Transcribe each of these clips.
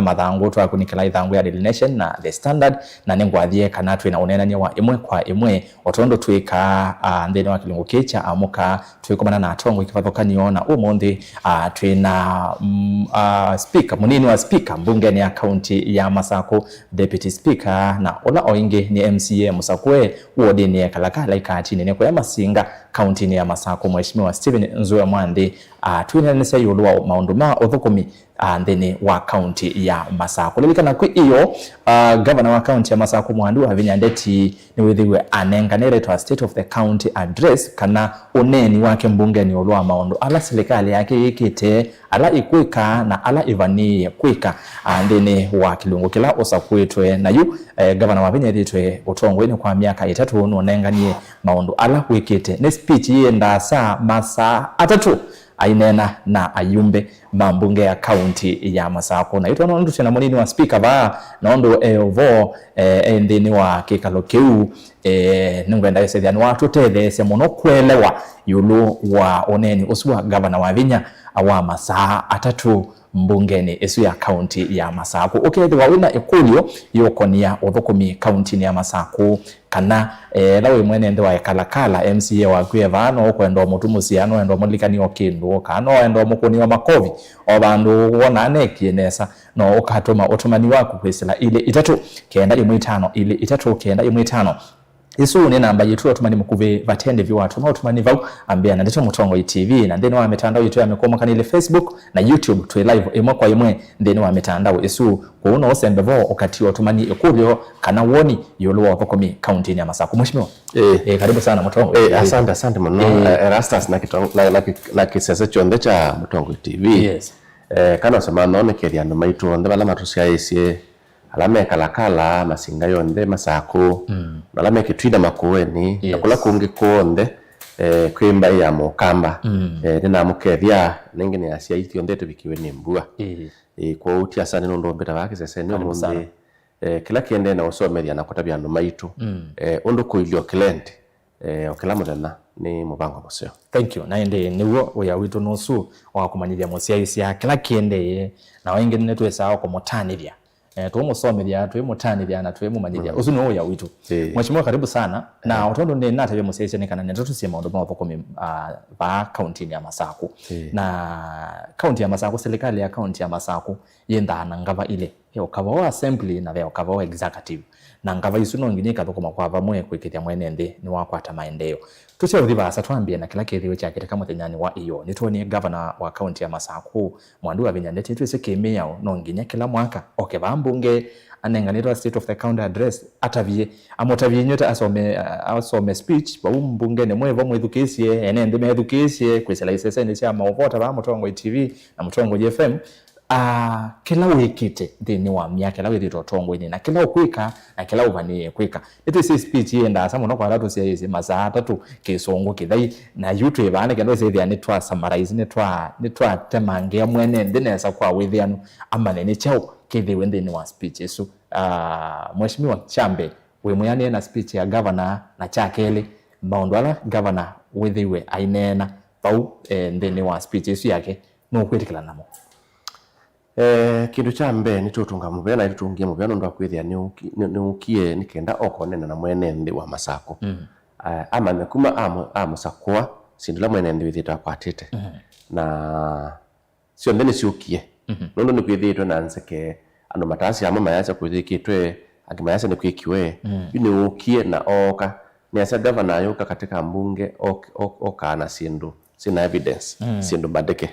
mathangu twakunikala ithangu ya Daily Nation na The Standard na ningwathie kana twina unenania wa imwe kwa imwe otondo twika nthini wa kilungu kicha amuka twikomana na atongo ikivathokanio na umuthi twina speaker munini wa speaker mbungeni ya county ya Masako, deputy speaker na ola oingi ni MCA Musakwe wodini ya Kalakala ikatini ne kwa Masinga county ya Masako Mheshimiwa Stephen Nzuya Mwandi twina nese yulwa maundu ma uthukumi nthini wa county ya Masako. Lilikana kwi iyo governor wa county ya Masako Mwandu wa Vinyandeti ni withiwe anenganire to a state of the county address kana uneni wake mbungeni ulwa maundu ala serikali yake yikite ala ikwika na ala ivani kwika nthini wa kilungu kila usakwitwe na yu governor wa Vinyandeti utongweni kwa miaka 3 nonenganie maundu ala wikite ne speech yenda saa masa 3 ainena na ayumbe mambunge ya county ya Masako na ito nondu tena munini wa speaker ba nondo evo endini wa kikalo kiu nungwenda yesediani watu tethese muno kwelewa yulu wa oneni uswa governor wa Vinya awa masaa 3 mbungeni esu ya county ya Masako ukethwa wina ekulio yokonia uthukumi county ya Masako kana lawe mwene ndo wa Kalakala MCA wa kwevano kwendo mutumusiano endo mulikani okindu kana endo mukuni wa makovi obandu wona nekienesa no ukatoma otomani wako kwesela ile 3 kenda 5 ile 3 kenda 5 isu ni namba yitu otumani mukuve batende vyo watu na otumani vau ambia na ndito Mutongo TV na ndeni wa mitandao yitu ya mekoma kanile Facebook na YouTube tu live imwe kwa imwe ndeni wa mitandao isu kuuno osembe vo okati otumani ekulio kana woni yoluwa wakomi county ya Masako. Mheshimiwa karibu sana Mutongo. Asante mno Erastus na kisese chonde cha Mutongo TV. Yes. Kana sema none keriano maitu onde bala matusia ese alame Kalakala Masinga yonde Masako alame kitwida makuweni nakula kungi kuonde kwimba ya mukamba nina mukethia ningine ya cia ithio ndeto bikiwe ni mbua kwa uti asane nondo mbeta wake sese ni munde kila kiende na usomeria na kutabia no maitu ondo kuilio klient okilamudana ni mubango museo. Thank you. Na ende niwo oya witu nusu wa kumanyithia musia isia kila kiende na wengi netwe sawa kwa mutanithia tuomusomeria twimutaniria na twimumanyithia usu no ya witu. Mheshimiwa karibu sana na otondo ni natabe musia kana neto tusie maundu ma thukumi ba county ya Masako na county ya Masako serikali ya county ya Masako yenda na ngava ile yo kava wa assembly na veo kava wa executive na ngava isu no nginyika thukuma kwa vamwe kwikithia mwene ndi ni wakwata maendeleo tusia uthibasa twambie na kila kithiwe chake kama tenyani wa iyo nitoni governor wa county ya Masako Mwandu wa Vinyandeti twese kemea no nginya kila mwaka okebambunge anenganirwa state of the county address atavie amotavie nyota asome speech ba umbunge ne mwevo mwethukisie ene ndi methukisie kwesela isese ni cia mauvota ba Mutongo TV na Mutongo FM kila wikite thini wa miaka kila withito tongo-ini na kila ukwika na kila uvanie kwika itu isi speech yenda asa muno kwa ratu cia isi masaa 3 kisongo kithai na yutu ibane kendo isi thia nitwa summarize nitwa temangia mwene ndinesa kwa withianu amanene chao kithiwe thini wa speech isu Mheshimiwa Chambe we muyane na speech ya governor na chakeli maundu ala governor withiwe ainena pau thini wa speech isu yake no kwitikila namo. Kindu cha mbe nitutunga mubena itutungie mubena ndo akwithia ni ukie nikenda okonena na mwene ndi wa Masako ama nekuma Masakwa sindula mwene ndi withita kwatite na sio ndeni siukie nondo ni kwithitwe na nseke ando matasi ama mayasa kwithikitwe akimayasa ni kwikiwe ni ukie na oka ni asa governor yoka katika mbunge oka na sindu sina evidence sindu badeke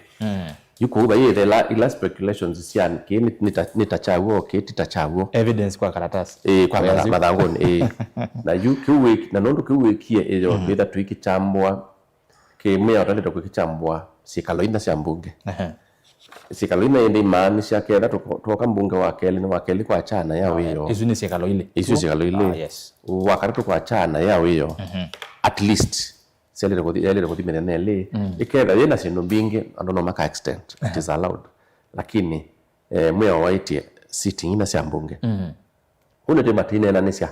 yuko ba yeye ila speculations sian ke nitachaguo ke titachaguo evidence kwa karatasi kwa madhangoni na yuko week na nondo kiwekie ejo beta tuikichambwa ke mea utaleta kukichambwa sikaloina cia mbunge sikaloina ende imani cia kenda tuoka mbunge wa keli ni wakeli kwa chana ya wiyo isu ni sikaloile yes wakati kwa chana ya wiyo at least sele ko dimene nele ikenda yena sino bingi andono maka extent it is allowed lakini mwe waiti sitting ina cia mbunge hune de matine na nesia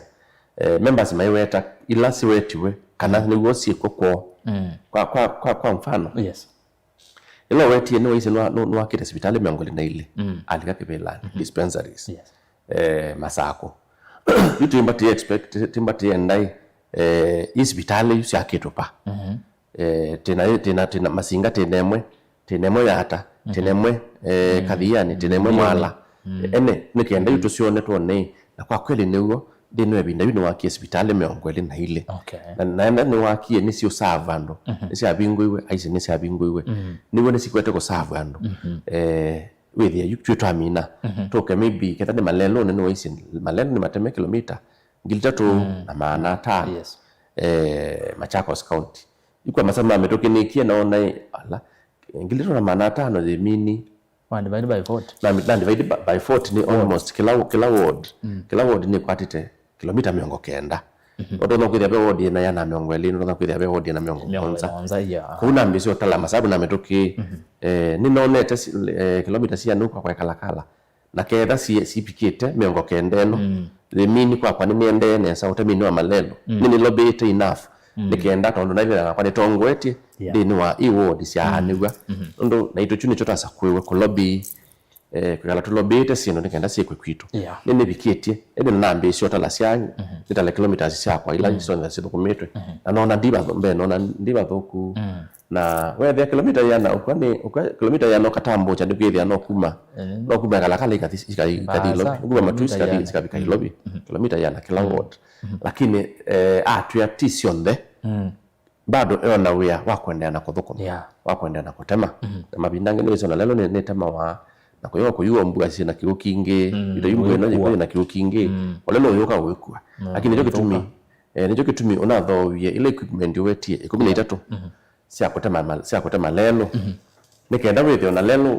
members maiweta ila siwetiwe kana ni wosi kwa mfano yes ilo wetie ni waisi no akite hospitali miongoli na ile alika kibela dispensaries Masako yutu imbati expect timbati endai hospitali yusi akitopa tena masinga tenemwe yata tenemwe kadhiani tenemwe mwala ene nikienda yutu sione tuone na kwa kweli niwo dino ebinda bino wakie hospitali miongoli na ile na ni wakie nisi usavando nisi abinguiwe aisi nisi abinguiwe niwe nisi kwete ko savando withia yutu twamina toke maybe ketane malelo ni waisi malelo ni mateme kilomita 3.5 Machakos County iko masama ametokenekia naona ala 3.5 the mini divided by 40 na divided by 40 ni almost kila ward ni kwatite kilomita 900 odo no kwithia be ward na yana 20 no kwithia be ward na 100 kuna ambisio tala masabu na metoki ni nonete kilomita cia nuka kwa kalakala na ketha cipikite 900 no the mini kwa ni niende nesa utamini wa malelo ni lobete enough nikienda tondu naivira kwa nitongwetie ndini wa ward cia anigwa ndo na ito chuni chota sakwewe ko lobby kwala to lobby sino nikenda sikwe kwitu nini bikitie ebe nambe cio tala cia itala kilometers cia kwa ila so na sido kumetwe na nona ndiba thoku na wethe kilomita yana ukwani kilomita yana katambo cha ndugethia no kuma kalakala ikadilo kuma matusi kadika lobby kilomita yana kila ward lakini atu tionde bado eona wia wakwendea na kuthukuma wakwendea na kutema mabindange ni zona lelo ni tema wa na kuyo kuyuo mbua si na kiu kingi ndo yumbu na kiu kingi olelo yoka wekua lakini ndio kitumi unathowie ile equipment wetie 13 sia kutema lelo nikenda withio na lelo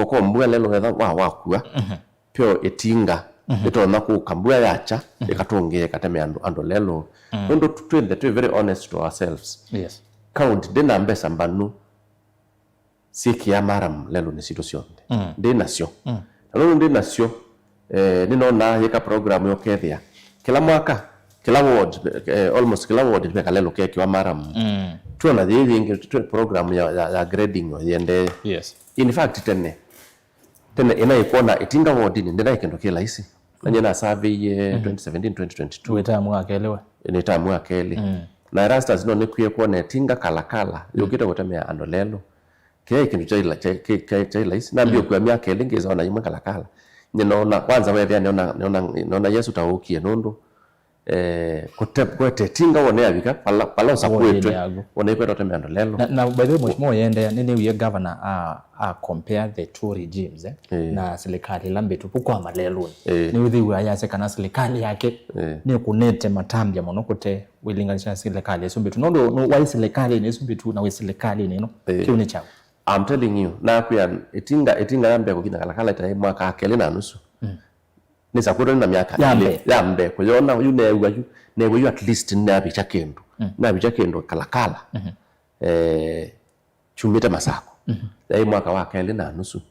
ko mbua lelo wetha wakua pio etinga itona ku kambua yacha ikatungie kateme ando lelo ndo twende very honest to ourselves count dena mbesa mbanu siki ya maram lelo ni situation dena sio lelo dena sio ninona yeka program yokethia kila mwaka kila ward almost kila ward beka lelo keki wa maram tuona the program ya grading yende in fact tene ina ikona itinga ward ni ndena ikendo kila isi nanye na survey 2017 2022 wetamu akelewe ni tamu akeli na rastas no nikuye kuona itinga kalakala yokita gotemea andolelo kile kintu cha isi na mbio kwa miaka elingiza ona yimwe kalakala ninaona kwanza wewe naona Yesu taukie nondo kwete tinga wone abika pala sakwetwe wone kwete temendo lelo na by the way mo yende nini uye governor compare the two regimes na serikali lambetu kwa malelo ni uthi uyase kana serikali yake ni kunete matambya monokote wilinganisha serikali esumbitu nondo no wai serikali ni esumbitu na we serikali ni no kiuni chao I'm telling you na kuya itinga yambe kugina kalakala ita mwaka akeli na nusu nisa kuro na miaka yambe kuyona uyu at least na bicha kendo kalakala chumita Masako ya mwaka wa akeli na nusu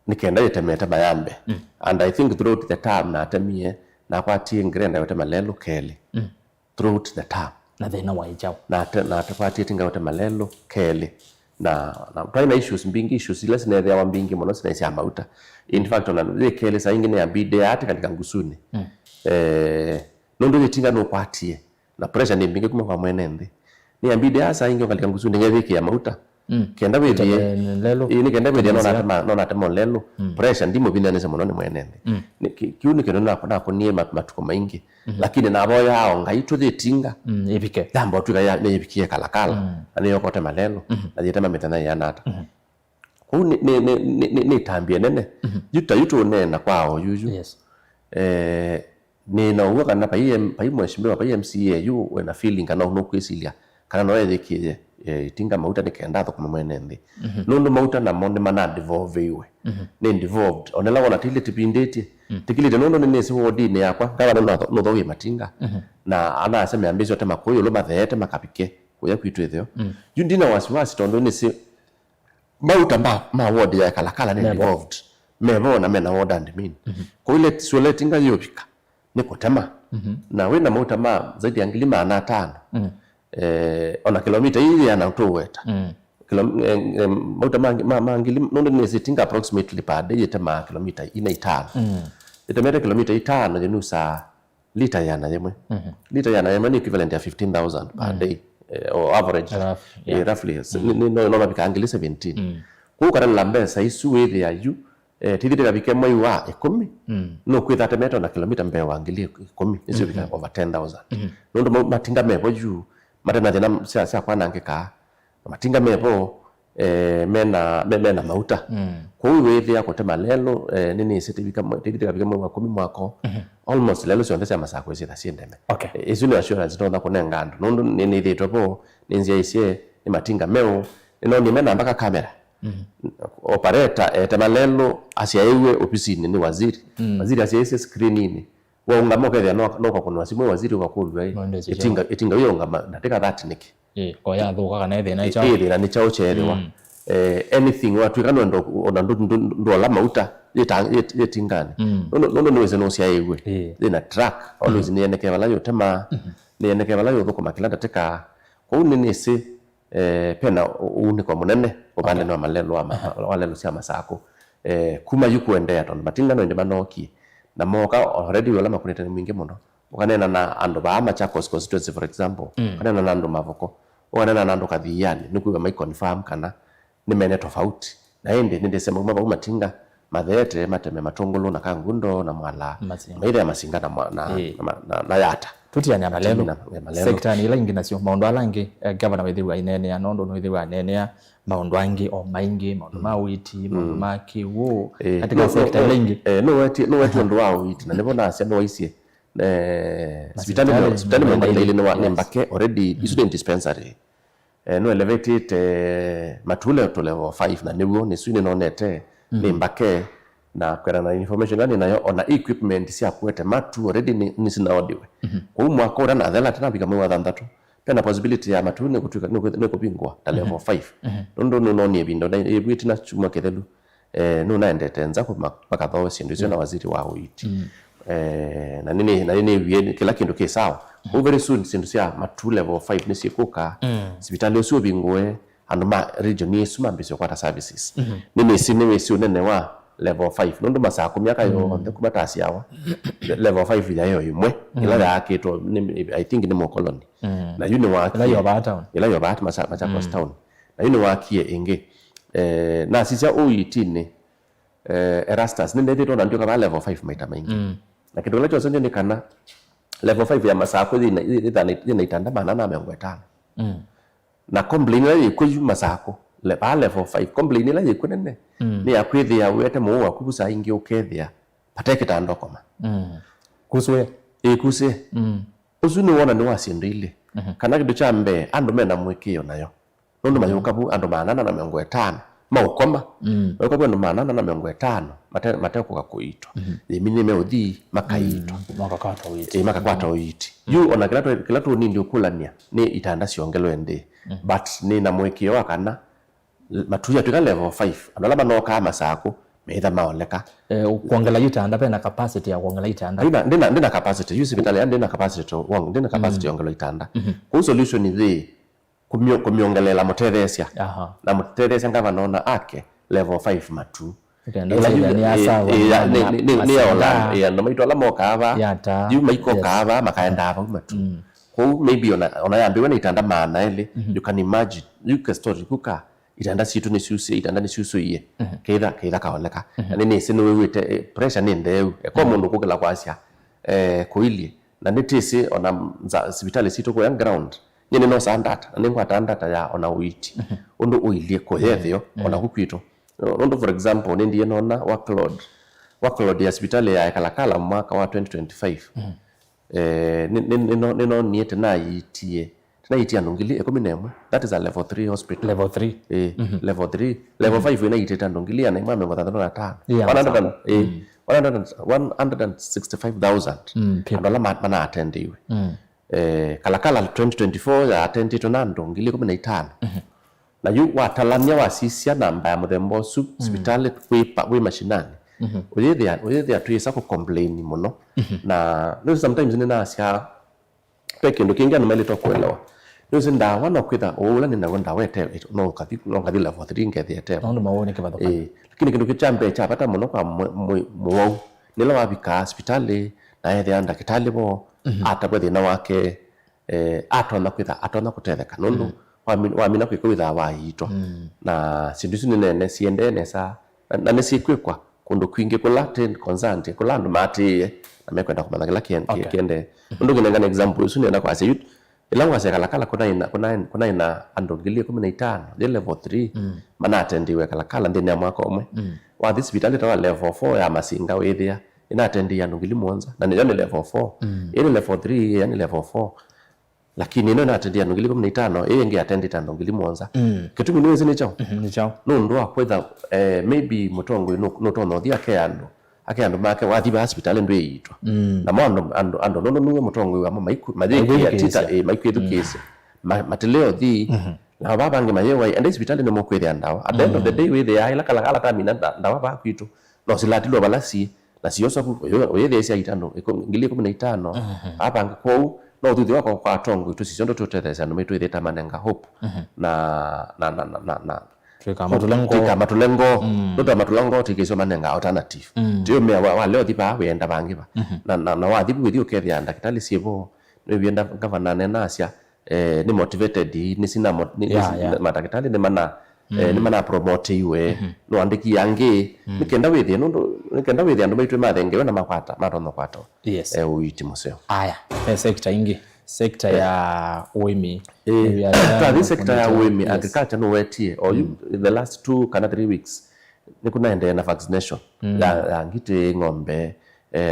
nikenda yetemeta bayambe and I think throughout the term na atamie na kwati ngrenda yote malelo keli throughout the term na thina waijao na kwati tinga yote malelo keli na prime issues mbingi issues ile sinethia wa mbingi mono sinaisi amauta in fact ona ile kele sa ingine ya bide ati katika ngusuni nondo yetinga no kwatie na pressure ni mbingi kuma kwa mwenende ni ya bide asa ingi katika ngusuni ngeviki ya mauta kenda bide lelo ini kenda bide nona temo lelo pressure ndimo binanese mono ni mwenende kiuni keno na konie matuko maingi lakini na boya hao ngaito yetinga ipike dambo tuka ya yepikie kalakala ani yokote malelo na yetema metana yanata ko ni tambie nene yutu nena kwao yuju ni na uwa kana pai mheshimiwa pai MCA yu wena feeling kana unokwisilia kana no yethiki itinga mauta nikenda thoko mwenende nondo mauta na monde mana devolve iwe ni devolved onela wona tile tipindeti tikilite nondo ni nesi wodine yakwa ngaba no thogi matinga na ana aseme ambizo tema koyo lo mathete makapike kuya kwitu ethio yundina wasiwasi tondo ni si mauta ma ward ya kalakala ni devolved mebona mena ward and mean ko ile suletinga yopika nikotema na wena mauta ma zaidi ya ngilima na 5 ona kilomita hizi ana utoweta mauta mangili nondo ni sitinga approximately per day yetema kilomita 5 yetemete kilomita 5 yenusa lita yana yemwe lita yana yemwe ni equivalent ya 15,000 per day or average roughly no mabikangili 17 kukara lambe saisu wethi ya yu tithire bike moi wa 10 no kwithate meto na kilomita mbe wangili 10 icio bika over 10,000 nondo matinga mebo yu matena thina cia kwana ngika matinga mebo mena mauta kwa hiyo wethi yako tema lelo nini sitivika tithire bike moi wa 10 mwako almost lelo cio ndese masako isi thasiendeme icio ni assurance ndo kunenga andu nondo nini thitwe po ninzia icie ni matinga meo ino ni mena mpaka kamera operator temalelo asiaiwe ofisini ni waziri waziri asiaise screenini wa ungamoke thia no kwa kunwa simu waziri wa kulwa itinga yo ngama nateka that niki ko ya thuka kana thina icha na ni chao cherewa anything watu kana ndo la mauta yetingani no weze no siaiwe ina track always ni eneke wala yo tema ni eneke wala yo thoko makilanda teka kwa nini si pena uni kwa munene upande wa malelo walelo cia masako kuma yukuendea tondu matinga no ndimanoki na moka already wala makunete ni mwingi muno ukanena na ando ba Machakos constituency for example ukanena na ando Mavoko ukanena na ando Kathiani nikuwa mai confirm kana ni mene tofauti na ende ndisema uma matinga mathete mateme matongolo na kangundo na mwala maithe ya masinga na yata tutiania malelo sector ni lingi nacio maundu alangi governor withiwa inene ya nondo no withiwa nene maundu angi o maingi maundu ma witi maundu ma kiwo katika sector lingi no weti ndo wa witi na ndibona asembe waisie hospitali mamba ile ni mbake already is dispensary no elevated matule to level 5 na niwo ni swine no nete ni mbake na kwera na information gani nayo ona equipment cia kwete matu already ni sinaodiwe kwa mwaka ora na thela tena bika mwa thandatu pena possibility ya matu ne kutuka ne kubingwa ta level 5 ndo no ni bindo na ebwiti na chuma kethelu no naendete nzako paka thawo sindu cio na waziri wa uiti na nini wie kila kindu ke sawa very soon sindu cia matu level 5 ni sikuka hospitali ucio bingwe and ma region ni suma mbisio kwata services nini sinime sio nene wa level 5 nondo masako miaka yo ndekumata yawa level 5 ya yo imwe ila yake to I think ni mo colony na yuni wa ila yo ba town ila yo ba Machakos town na yuni wa kie inge na sisi OET ni Erastus ni ndito na ndio kama level 5 maita maingi na kitu lacho sonje ni kana level 5 ya masako ina itanda manana mengwetana na complain ile kwa masako level 5 complain ile yiko nene ni akwithia wete mu wa kubusa ingi ukethia pateke tando koma kuswe kuswe uzuni wona ni wasindile kana kidu cha mbe andu mena mwikio nayo nondo mayuka bu andu manana na mengo etano maukoma wako bwana manana na mengo etano mateko kakuitwa mimi nimeuthi makaitwa makakwata uiti yu ona kilatu ni ndio kulania ni itanda siongelo ende but ni na mwikio wakana matuya tuka level 5 andala banoka masako meitha maoleka kuongela itanda pena capacity ya kuongela itanda ndina capacity use vitale ndina capacity to wangu ndina capacity yongelo itanda ku solution is kumiongelela mutethesia na mutethesia ngava nona ake level 5 matu ni asawa ni ola ya no maito la mokava yu maiko kava makaenda ava matu kwa maybe ona yambiwe na itanda maana ile you can imagine you can story kuka itanda situ ni susu itanda ni susu iye keitha kaoleka nini sinu wewite pressure ni ndeu kwa mundu kugela kwasia koilie na nitisi ona hospitali situ kwa ground nyene no sandata ningwa tandata ya ona uiti undu uilie ko yethio ona kukwito undu for example nindie nona workload ya hospitali ya Kalakala mwaka wa 2025 nino niete na itie ndungili 11 that is a level 3 hospital level 3 level 3 level 5 ina iteta ndungili na imame mwa 35 165,000 andola mana attendiwe Kalakala 2024 ya attended to nando ngili 15 na yu watalania wasisia namba ya muthembo su hospitali we mashinani uyethia tuisa ku complain muno na no sometimes nina asia peke ndo kingia no mali to kuelewa Yuzi ndawa no kwitha ula ni ndawa wete no kathi level 3 ngethete no mawoni kibathoka lakini kindu kichambe cha bata muno kwa muwau nila wabika hospitali na ethe ndakitali bo atabwe thina wake atona kwitha atona kutetheka nundu wamina kwitha waitwa na sindu ici nene ciendene sa na nicikwikwa kundu kwingi kula ten consent kula andu matie na mekwenda kumana kila kiende nundu kinengana example ici nenda kwa se ila ngwase kalakala kuna ina andu 15 the level 3 mana atendiwe kalakala ndini ya mwaka omwe wa this hospital tawa level 4 ya Masinga withia ina atendi andu 1000 na ni level 4 ile level 3 yani level 4 lakini ino na atendi andu 15 yeye ngi atendi andu 1000 kitu ngine ni chao nundu akwetha maybe mutongo no tono thia ke andu make wathi ba hospital ndu yitwa na mondo andu no nuwe mutongo wa mathiki ya tita maiku education mateleo thi na baba ngi mayewa ende hospital ni mokwethia ndawa at the end of the day we they ila kala tamina ndawa ba kwitu no silatilo balasi na siyosa ku yeye cia itano 15 hapa ngiko no thuthi wako kwa tongo itu sicondo tutethesa no mitu itheta manenga hope na twika matulengo ndo matulengo tikiso manenga alternative ndio me wa leo thipa wenda bangiba na wathibu withi ukethia ndakitali sibo no bienda governor nenasia ni motivated ni sina madakitali ni mana promote iwe no andiki yangi nikenda withi andu baitwe mathengewe na makwata marono kwato uiti museo aya sekta ya uimi this sector ya uimi agriculture no wetie or the last 2 kana 3 weeks nikunaende na vaccination ya ngite ng'ombe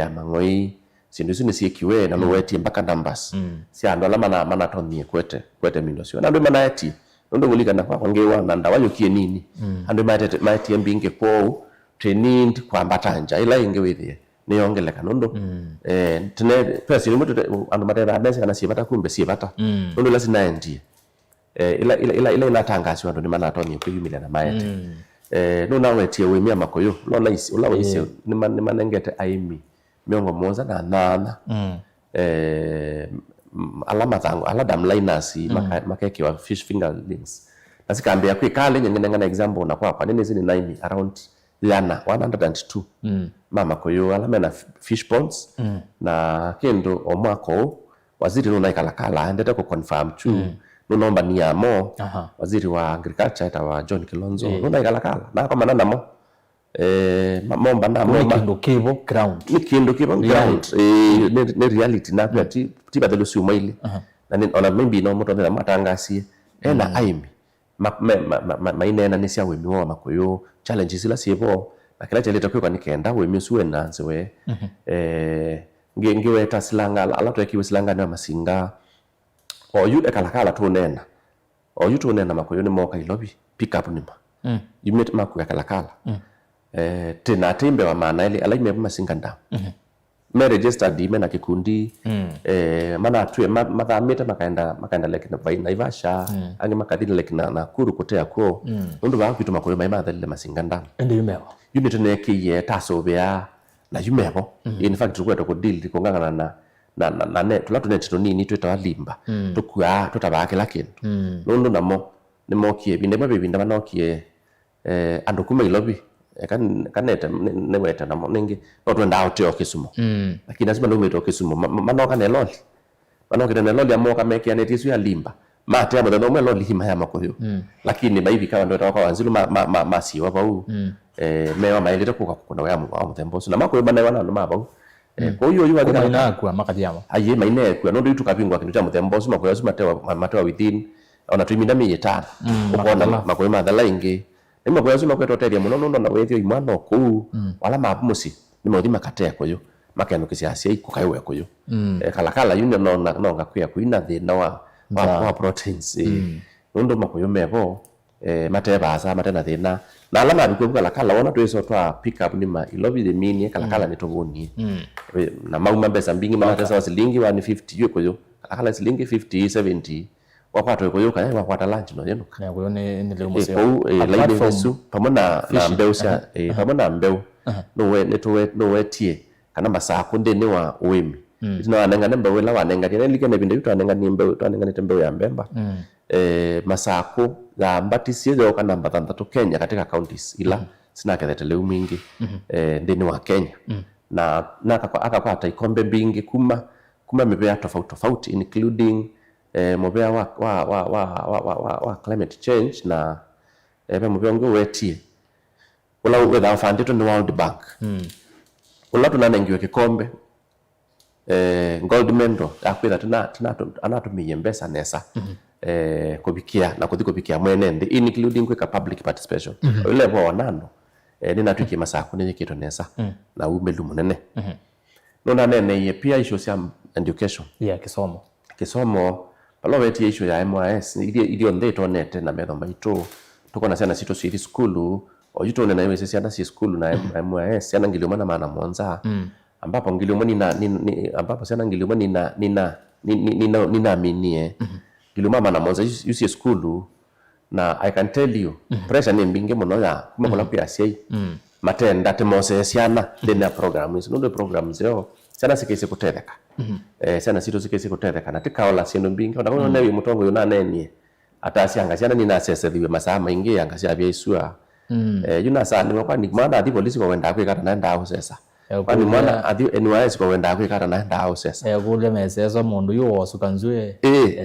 amang'oi sindu ici niciekiwe na no wetie mpaka numbers cia andu ala mana tonie kwete mindo cio na andu manaetie nundu gulikana kwa ngewa na ndawa yukie nini andu maetie mbinge kwou training kwambatanja ila inge withie ni ongeleka nundu tene pesa ni mutu andu matera bese kana sibata kumbe sibata nundu la sinaendie ila inatangaswa andu ni mana tonie kwiyumila na maete no na wetie wemia makoyo no nice ula wise ni manengete aimi miongo moza na nana alama zangu ala damliners makeke wa fish fingerlings nasikambia kwikale nyingine ngana example na kwa nini zini 9 around yana 102 mama koyo alama na fish ponds na kendo omwako waziri no naikalakala endete ku confirm tu no nomba ni amo waziri wa agriculture wa John Kilonzo no naikalakala na kama nana mo mamomba na mama kindu kibo ground ne reality na pia tiba de lusu maili na ni ona maybe no moto na matangasie na aimi mainena ni cia wemi wa makoyo challenges ila siebo na kila chaleta kwa nikenda wemi suwe nanze we ngewe tasilanga ala twekiwe silanga na Masinga oyu ekalakala tu nena makoyo ni moka ilobi pick up nima yumnet makoyo ekalakala tena tembe wa maana ile ala imeba Masinga nda me registered ime na kikundi mana tuwe mathamite makaenda like na vai Naivasha ange makathini like na kuru kotea ko nundu ba kwitu makoyo mai mathalile Masinga nda ende yumewa unit ne kiye tasobea na yumewa in fact tukweta ko deal kongangana na ne tulatu ne tito nini tweta limba tukua tutabake lakini nundu namo ni mokie binde babinda manokie andu kuma ilobi kaneta ne weta na ningi no twenda out yo Kisumu lakini lazima ndo weto Kisumu manoka ne loli amoka mekia ne tisu ya limba mate abo ndo loli hima ya makoyo lakini baibi kawa ndo toka wanzilu masiwa bau mewa maileta kuka kuna ya muthembo na makoyo bana wana ndo mabau kwa hiyo yu adina na kwa makadiama aye maine kwa ndo itu kapingwa kintu cha muthembo sima makoyo matewa within ona tuiminda 5 ukona makoyo madhala ingi nima kwa yasuma kwa toteria muno na wethio imano ku wala mamusi nimo thima katea koyo makeno kisiasia ikukawe koyo kalakala yune no ngakwia kuina thina wa proteins ndo makoyo mebo mateba asa matena thina na alama biko kalakala wona tweso twa pick up nima ilobi the mini kalakala ni togoni na mauma mbesa mbingi mana sawa silingi 150 yuko yo kalakala silingi 50 70 wakati koyo kaya wakwata lunch no yeno na koyo ni leo museo laide vesu pamona na mbeu cia pamona mbeu no we tie kana masako ndene wa wemi itino anenga nembe wela wanenga ni like ne binde bitu anenga nimbe tu anenga nitembe ya mbemba Masako za mbatisi zo kana mbatandatu Kenya katika counties ila sina kethete leu mingi ndini wa Kenya na akakwata ikombe bingi kuma mebea tofauti including mobea wa climate change na mobea ngo wetie ula wetha funded ni World Bank ula tunanengiwe kikombe gold medal akwitha anatumie mbesa nesa kubikia na kuthikubikia mwenende including kwika public participation ile bo nano ninatuikie Masako ni kito nesa na umelu munene nona nene ye pia issue ya education kisomo paloweti issue ya MYS ili ondeto nete na metho maitu tuko na sana sito city school oyito na MSC sana si school na MYS sana ngilioma na maana monza ambapo ngilioma ambapo sana ngilioma ninaaminie ngilioma maana monza usi school na I can tell you pressure ni mbinge muno ya kuma kola pia sei matenda te mose siana dena programs no programs yo sana sikese kutetheka sana sito sikese kutetheka na tikaola sino mbinge ona kono newi mutongo yona nenie atasi anga siana ni nasese thiwe masaa maingi anga cia bia isua yuna sana kwa ni mwana athi polisi kwa wenda kwikata na ndao sesa kwa ni mwana athi NYS kwa wenda kwikata na ndao sesa kule meseso mundu yo osukanzwe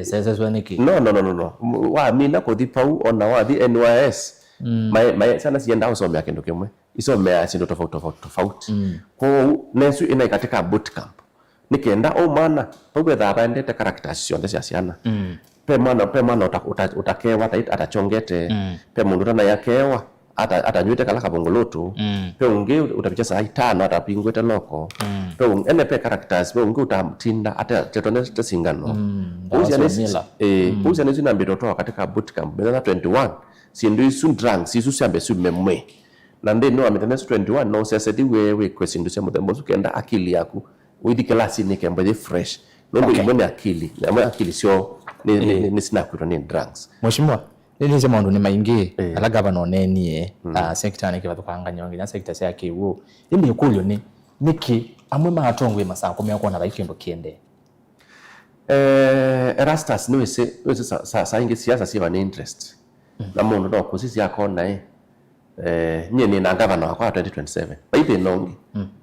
sesa swaniki no wa mina ko dipau ona wa the NYS mai sana sienda usomea kindu kimwe isomea sindo tofauti kwa nesu ina katika boot camp nikienda mana pagwe thaba ndete characters cionde cia ciana pe mwana utakewa atachongete pe mundu tana yakewa atanywite kala kabongolotu pe unge utapicha saa 5 atapingwete loko pe ene pe characters pe unge utamtinda atetone tesingano uzi anezi nambito toa katika bootcamp bena 21 sindu isu drunk sisu siambe su memwe na ndeno ametenesu 21 no sesedi wewe kwesindu sia muthembo sukenda akili yaku with class ni kembe fresh ndo imone akili na akili sio ni sinakwito ni drugs mheshimiwa nini se maundu ni maingi ala governor nenie sector ni kibathukanga nyongi na sector cia kiwu indi kulyo ni niki amwe maatongwe Masako meko na laikindo kiende Erastus no ise sa ingi siasa siwa ni interest na mundu no kusisi akona nye ni na governor kwa 2027 baithi nongi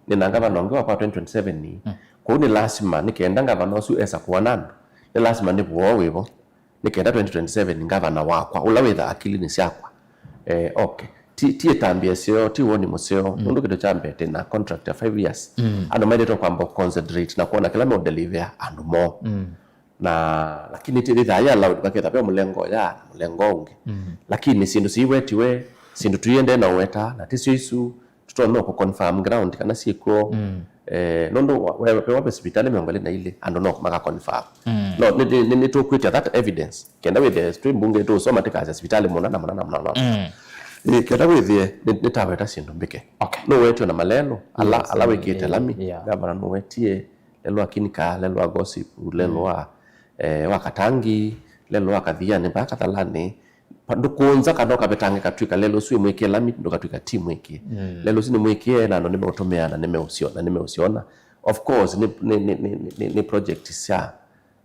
ni na governor kwa 2027 ni ko ni lazima nikienda governor su esa kuonana ni lazima ni buo wibo nikenda 2027 governor wakwa ula wetha akili ni siakwa okay tie tambia sio ti woni museo mundu kido chambete na contract ya 5 years ando made to kwamba concentrate na kuona kila mo deliver and more na lakini ti thaya loud baketa pe mulengo unge lakini sindu siwetiwe sindu tuiende na weta na tisio isu tutono ko confirm ground kana siko nondo wewe pe hospitali miongole na ile ando no maka confirm no ni to quit that evidence kenda with the stream bunge to so matika hospitali mona ni kenda with the nitaweta sindu mbike no wetu na malelo ala wekete lami gabana no wetie lelo akinika lelo agossip lelo wa katangi lelo wa kadhia ni mpaka talani ndukunza kadoka betange katwika lelo suye mweke lami ndo katwika timu mweke lelo sini mweke na ndo nimeutomea na nimeusiona of course ni project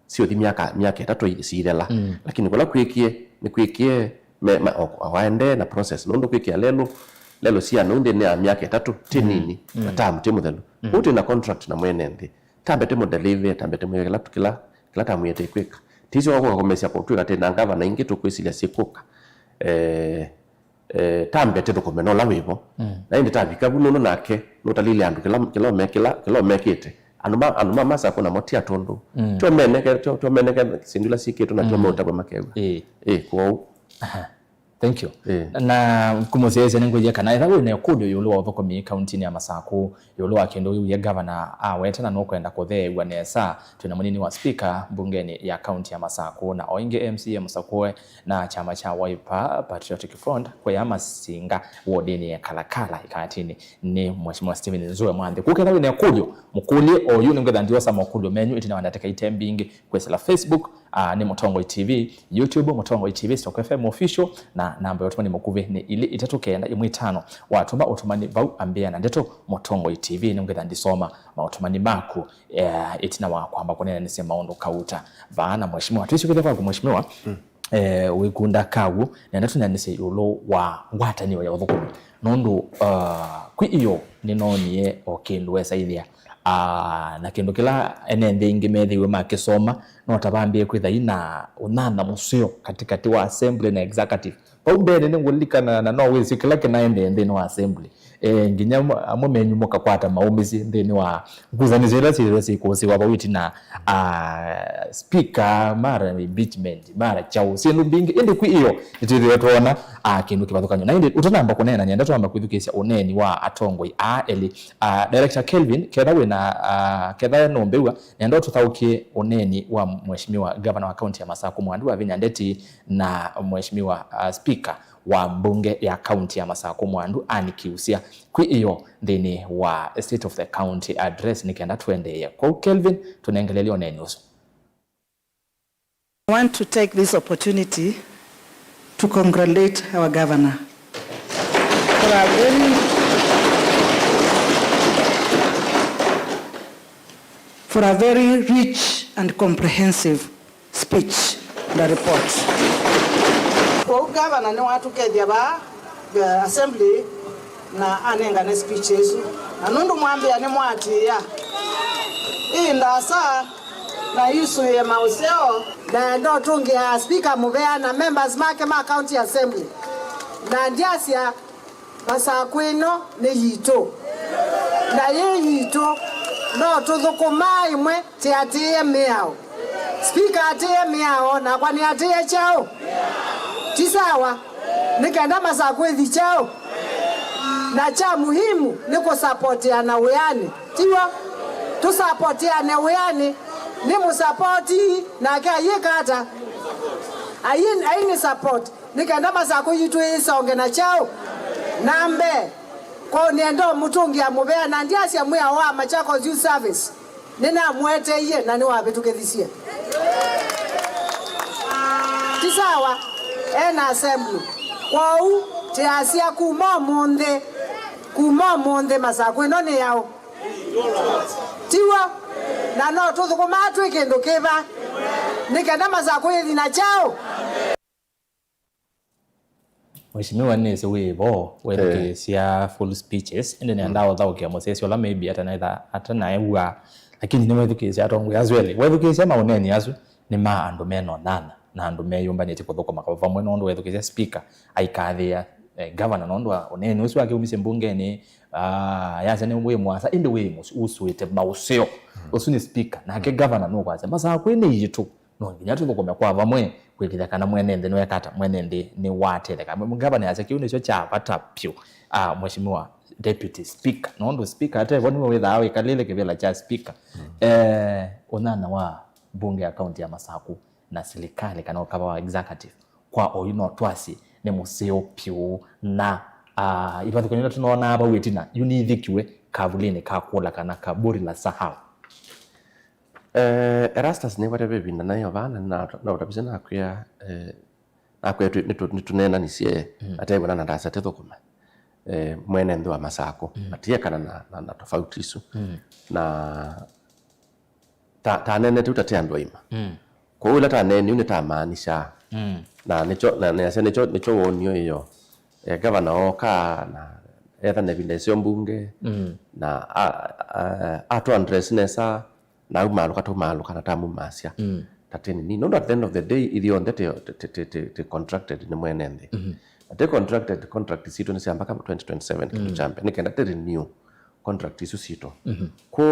sio di miaka 3 isilela lakini kula kwikie waende na process ndo kwikia lelo sia nunde ne miaka 3 tinini na tam timu thelo uti na contract na mwenende tambete mo deliver tambete mo kila tamu yete kwika tizo wako komesia kutwika tena ngava na ingi tukwisilia sikuka tambete tukomeno la wibo na indi tabika buno nake notalile andu kila mekete anuma masa kuna motia tondo to meneke sindula siketo na tomota kwa makego kwa thank you na kumuzeze ningoje kana ira wene kudo yulu wa thoko mi county ni ya Masako yulu wa kendo ya governor wetana no kwenda kuthegwa nesa tuna munini wa speaker bungeni ya county ya Masako na oinge MC ya Masako na chama cha Wiper Patriotic Front kwa ya Masinga wodini ya Kalakala ikatini ni mheshimiwa Steven Nzue Mwande kukena wene kudo mukuli o yuni ngeda ndio sa mukudo menyu itina wandateka itembingi kwa Facebook ni Mutongo TV, YouTube Mutongo TV, Stock FM official na na namba yotumani mukuve ni ili 395 watuma otumani bau ambia na ndeto Motongoi TV ni ngetha ndisoma mautumani maku itina wa kwamba kunena nise maundu kauta baana mheshimiwa twishukire kwa mheshimiwa wikunda kagu na ndatu na nise yulo wa ngwatani wa yothukumi nondu kwi iyo ninonie okindu wesaithia na kindu kila enende ingi methiwe makisoma no tabambie kwitha ina unana musio katikati wa assembly na executive paumbere ni ngulikana na no wezi kila kinaende ndini wa assembly nginya amumenyu mukakwata maumisi ndini wa nguzanizira sirasi kosi wa bawiti na speaker mara impeachment mara chao sinu bingi indi kwi iyo itiri tuona kindu kibathukanyo na indi utanamba kunena nyenda twamba kwithukisya uneni wa Atongoi eli director Kelvin kethawe na kethawe nombewa nyenda tuthaukie uneni wa mheshimiwa governor wa county ya Masako Mwandu wa Vinyandeti na mheshimiwa speaker wa mbunge ya county ya Masako Mwandu anikiusia kwi iyo ndini wa state of the county address nikenda tuendeye kwa Kelvin tunaengelelea uneni uso. I want to take this opportunity to congratulate our governor for a very rich and comprehensive speech and report. Kwa governor ni watu kedia ba assembly na anenga na speeches na nundu mwambia ni mwati ya indasa na isu ya mauseo na ndo tungi ya speaker muvea na members make ma county assembly na ndiasia Masakwino ni yito na ye yito no tuthukuma imwe ti atie miao speaker atie miao na kwani atie chao tisawa nikenda Masakwithi chao na cha muhimu ni kusapotiana wiani tiwa tusapotiane wiani ni musapoti na kia yikata aini support nikenda Masakwithi tu isonge na chao nambe kwa niendo mutungi ya mubea na ndiasia mwea wa Machakos Youth Service nina mwete iye na niwa betukethisia tisawa ena assembly kwa u tiasia kuma monde Masakwithi ni yao tiwa na no tuthukuma twikendo kiva nikenda Masakwithi na chao. Mheshimiwa nese wibo wethukisya full speeches ende nenda uthaukia musesio la maybe ata naewa lakini ni wethukisya Atongoi azwele wethukisya mauneni azu ni ma andu meno nana na andu meyumbanite kuthukuma kwa vamwe nondu wethukisya speaker aikathia governor nondu uneni usu wake umise mbungeni yase ni mwe mwasa ende we usuite mausio usu ni speaker na ke governor no kwaze Masakwithi ni yitu no nginya tuthukuma kwa vamwe kwikithia kana mwenende ni wekata mwenende ni watereka mugabana yase kiune cyo cha patapyo mheshimiwa deputy speaker nondo speaker ate woni wetha awe kalile kivela cha speaker onana wa bunge ya county ya Masako na serikali kana ukaba wa executive kwa oyino twasi ni museo pyo na ibathukanyo tunaona aba wetina unithikiwe kavulini kakula kana kaburi la sahau. Erastus ne whatever binda nayo bana na utabise na kuya nitunena nisie atebona na ndasa tethukuma mwene ndo wa Masako atie kana na tofauti isu na ta nene tutate andoima kwa ula ta nene une ta maanisha na nicho wonio iyo governor oka na etha ne binda sio mbunge na atu address nesa na umaluka to maluka na tamu masya tateni ni no at the end of the day idi on the contracted ni mwenende the contracted contract sito ni samba kama 2027 kitu champe ni kenda renew contract isu sito ko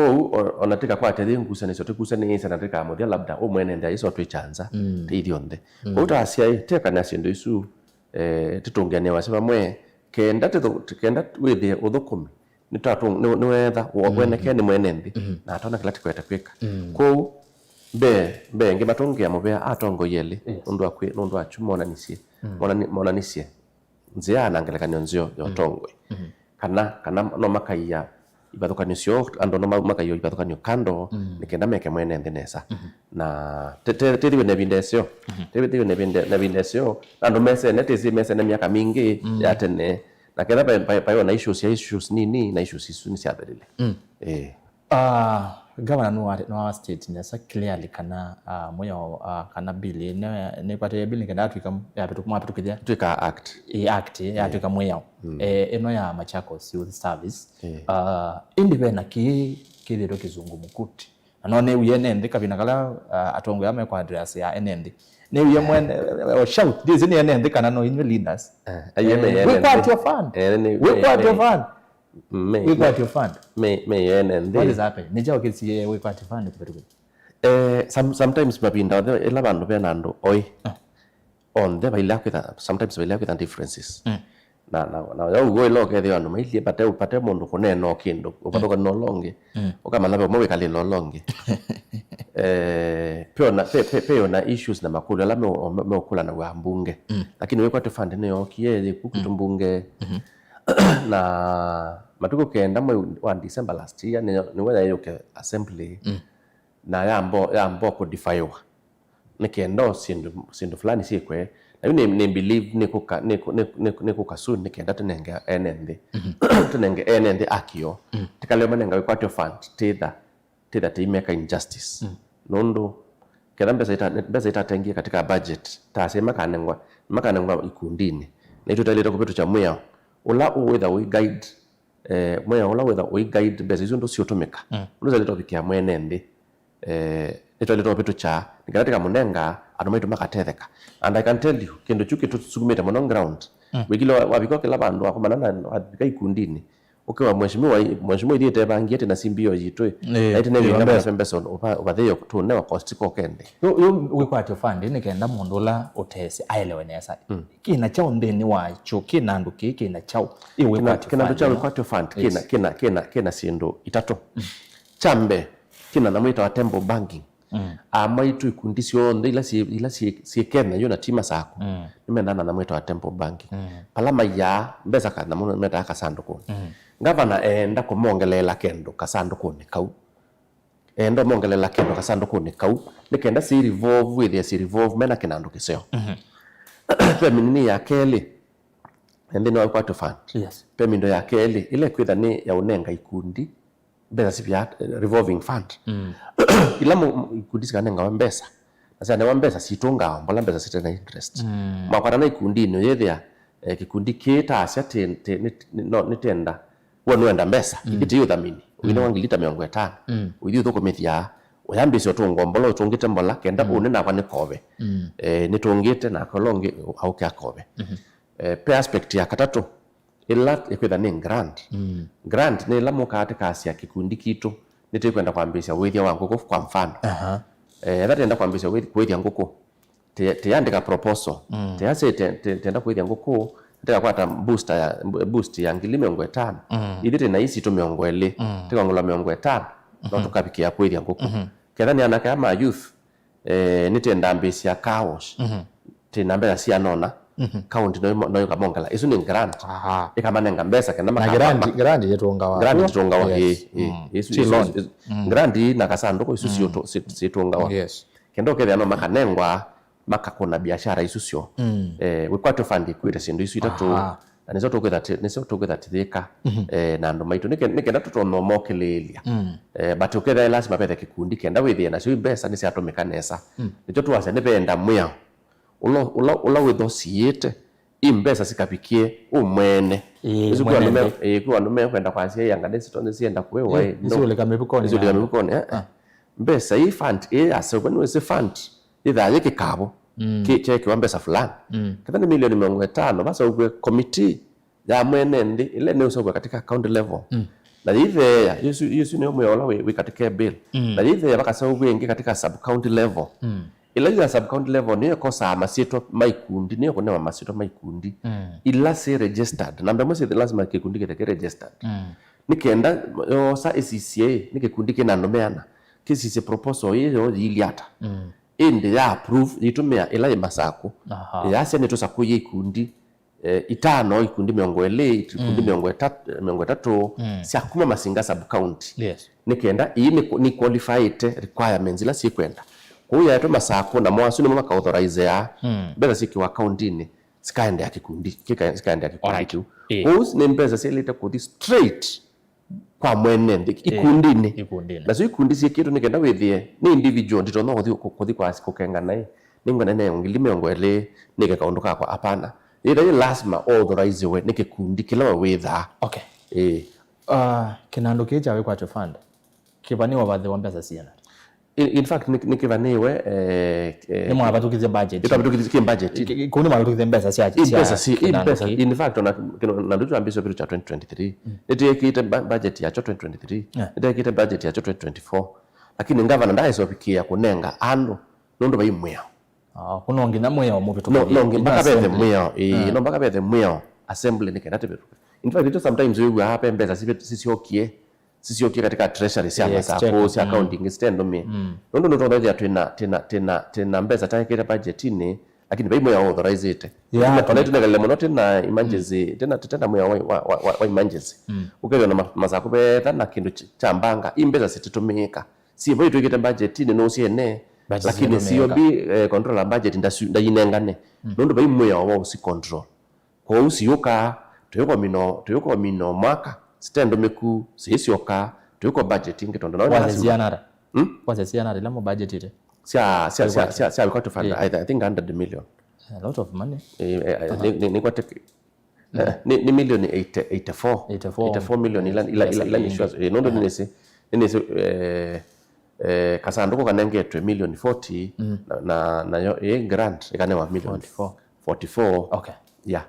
onatika kwa tele ngusa ni sote kusa ni isa natika modia labda o mwenende iso to chanza idi onde ko ta asia teka na sindo isu titungane wasema mwe kenda withe uthukumi ni tatu ni wetha woneke ni mwenende na atona kila tikweta kwika ko be nge batongia mubea Atongoi yele nundu achumona nisie mona nisie nzia na ngeleka nyonzio ya Atongoi kana no makaiya ibathukanio cio ando no makayo ibathukanio kando nikenda meke mwene ndenesa na tethiwe ne bindesio tethiwe ne bindesio ando mese netezi mese na miaka mingi ya tene na ketha pa na issues nini na issues isu ni ciatherile Governor no state nesa clearly kana moyo kana bill ne kwate bill nikenda ya tukithia tuika act ya tuika moyo eno ya Machakos Youth Service independent kithiro kizungu mukuti no ne uyene ndika binakala atongo ya kwa address ya NND ne uye mwene shout this ni NND kana no in leaders we got your fund we got your fund we got your fund NND what is happening ni jao kisi we got your fund kubetuko sometimes mapinda ela bandu benando oi on the baila kwitha sometimes baila kwitha differences na yo go lo ke dio no mailie pate mundu kuneno kindu upathoka no longe ukama labe mo wekali no longe pio na issues na makulu la me okula na wa mbunge lakini we kwate fund ne okie kukutumbunge na matuko kenda mo wa December last year ni whether yoke assembly na yambo ko defywa nikendo sindu fulani sikwe na ni believe nikuka soon nikenda tenenge NND akio tikalema nenga kwate fund tida timeka injustice nondo kenda mbeza itatengia katika budget tasema makanengwa ikundini na itutaleta kupetu cha mwea ula whether we guide mwea ula whether we guide beza izo ndo siotumika uliza leto bikia mwenende itutaleta kupetu cha nikatika munenga anomaitu makatetheka and I can tell you kendo chuki tusukumeta on ground wigilo wabiko kila bandu akomanana wabika ikundini ukiwa mheshimiwa ile bangi na simbio yitwe ite ne ngamba sembeson obatheyo tunewa cost ko kende yo we kwate fund ni kenda mundola otese aelewe nesa kina chao ndeni wacho kina nduki kina chao iwe kwate kina chao kwate fund kina sindo itato chambe kina namwita wa temple banking amaitu ikundisio ndo ila si kena yo na tima sako nimendana namwita wa temple banking palama ya mbeza kana meta akasanduku Governor enda kumongelela kendo kasanduku ni kau enda mongelela kendo kasanduku ni kau nikenda si revolve with ya si revolve mena kinandu kiseo peminini ya keli and then kwa to fund pemindo ya keli ile kwitha ni ya unenga ikundi beza sipya revolving fund ila ikundisika nenga mbesa asa ne mbesa situnga mbola mbesa sitena interest makwara na ikundi no yethia kikundi kita asya nitenda wenda mbesa iti yo thamini wina wangilita 50 uthi thoko mithia oyambisyo tungo mbola utungite mbola kenda une na kwane kobe nitungite na kolonge au kya kobe pe aspect ya katatu ila ikwitha ni grant ni la mukate kasi ya kikundi kitu nitikwenda kwambisya withia wangu kwa mfano that enda kwambisya withia nguku tiyandika proposal tiyase tenda withia nguku ndeka kwata boost ya ngili 50 ithite na isi to 20 tikangula 50 no tukabikia kwithia nguku ketha ni anaka ama youth nitenda ambisya kawash tinambera cia nona county no kamongala isu ni grant ikamanenga mbesa kana grant yetungawa isu grant na kasanduko isu situngawa kendo ketha no makanengwa makakona biashara isu sio we kwate fund kwita sindu isu itatu na nizo toketha thika na ndo maitu nikenda tutono mokelelia but uketha lazima pethe kikundi kenda withia na cio mbesa ni ciatumika nesa nicho tuwase ni benda mwia ulo witho siete imbesa sikapikie umwene isu kwa nume kwenda kwa cia yanga desitone sienda kwewa isu leka mebukoni mbesa hii fund asekwani wese fund itha yake kabo kicheke mbesa fulani kadhani milioni 50 basi ukwe committee ya mwenende ile ni usogwa katika county level na hivi yesu ni umeola we katika bill na hivi bakasa ubwenge katika sub county level ila ya sub county level ni kosa masito maikundi ni kone masito maikundi ila si registered na mbemo si lazima kikundi kete registered nikenda sa ECCA nikikundi kinandomeana kisi proposal hiyo iliata indi ya approve itumia ila masako yase nitosa kuye ikundi itano ikundi miongo ele ikundi miongo etatu sia kuma masinga sub county yes nikenda iyi ni qualified requirements ila sikwenda kuya yetu masako na mwasu ni maka authorize ya beza siki wa county ni sikaende ya kikundi tu ni mbeza silita kudi straight kwa mwenende ikundini na so ikundi si kitu nikenda withie ni individual ndito no kuthi kwa kukenga naye ningo nene ngilime ngwele nike kaunduka kwa hapana ila lazima authorize we nikikundi kila witha okay kinando kija we kwa fund kibaniwa bathe wa mbeza siana in fact nikivaniwe ni mwa batukize budget itabutukize budget kundi mwa batukize mbeza sia mbeza in fact na ndugu ambiso bitu cha 2023 ite budget ya 2023 ite budget ya 2024 lakini ngavana ndaye sopikia kunenga ando nondo bayimwe kuno ngina moya wa mubitu no mpaka bethe moya no mpaka bethe moya assembly nikenda tebetu in fact it sometimes we have mbeza sisiokie katika treasury sia masako sia accounting stand me nondo ndotoja tena mbeza taikira budget ni lakini baimo ya authorize it tolete ngale mono tena emergency tena moya wa emergency ukeyo na masako betha na kindu cha mbanga imbeza sititumika si boy tuikita budget ni no siene lakini sio bi control budget ndayinengane nondo baimo ya wa si control kwa usiyoka tuyuko mino mwaka stand meku sisioka tuyuko budgeting kitondo na wazesiana lamo budget ite sia we got to find I think 100 million a lot of money ni kwa take ni million 84 million ila issues nondo nisi kasanduko kanengetwe million 40 na yo grant ikanewa million 44 okay yeah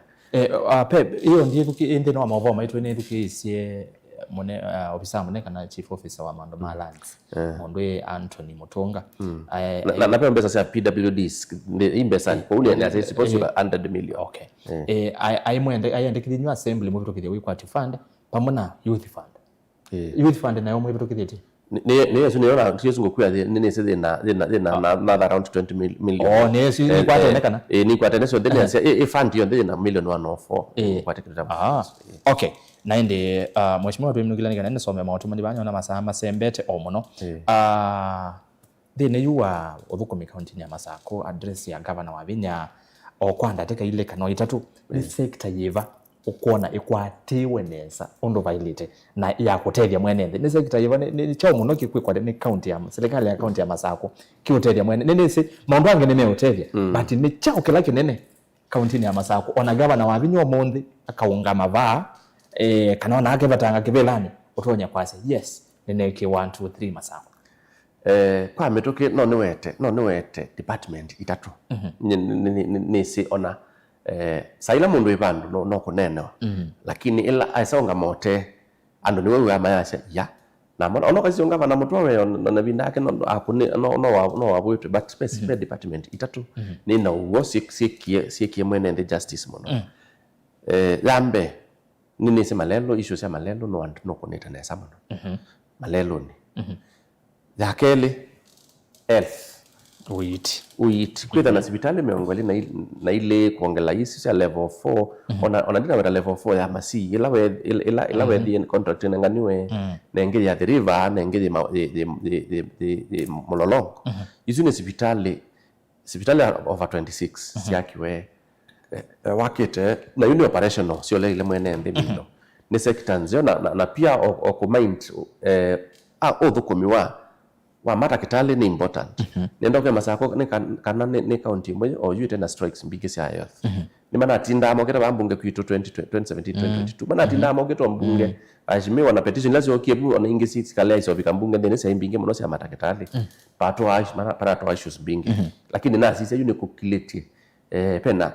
Pep hiyo ndiye tukiende no amavo maitwe ne tukisie mone officer mone kana chief officer wa Mando Malands Mondwe Anthony Mutonga na pia mbesa sia PWD imbesa kwa ule ni supposed 100 million okay ai mwende ayende kidinyu assembly mu bitokide we kwati fund pamona youth fund nayo mu bitokide ne yesu niona yesu ngokuya nene seze na around 20 million yesu ni kwatenekana ni kwateneso then ya fund yo then na million 104 kwatekita okay naende mheshimiwa tu mnugila nikana nisome mawatu mandi banyo na masaha masembete omuno then yuwa othukumi county ya Masako address ya governor wa Vinya okwanda teka ile kano itatu ni sector yiva ukona ikwatiwe nesa ondo violate na ya kutethia mwenende ni sector yiva ni chao muno kikwikwa ni county ya serikali ya county ya Masako kiutethia mwenende nene si maundu ange nime utethia but ni chao kila kinene county ya Masako ona governor wa Vinya omonthi akaunga mavaa kanona ake batanga kibelani utonya kwase yes nene ki 1 2 3 Masako kwa metoke no niwete department itatu ni si ona saila mundu ibandu no kuneno lakini ila aisonga mote ando niwe wa mayasha ya na mona ono kasi ngava na mtu wawe na binake no akune no wabwe but specific department itatu ni na uwo sikie mwene justice mono lambe nini se malelo issue ya malelo no and no koneta na sama no malelo ni yakele health uiti kwenda na hospitali meongoli na ile kuongela hisi ya level 4 ona ndina weta level 4 ya masi ila we the contract nganiwe na ngeli ya the river na ngeli the mololongo hizo ni hospitali over 26 siakiwe wakete na yuni operational sio ile mwene ndemilo ni sector nzio na pia okumind odhukumiwa wa mata kitale ni important nendo kwa Masako ni county moja o yute na strikes mbike sia health ni maana tinda amogeta bambunge kwitu 2017 2022 maana tinda amogeta mbunge ashimiwa na petition lazima okiebu ona ingesi sikale iso bikambunge ndene sia mbinge muno sia mata kitale pato aish maana pato issues mbinge lakini na sisi yune kukileti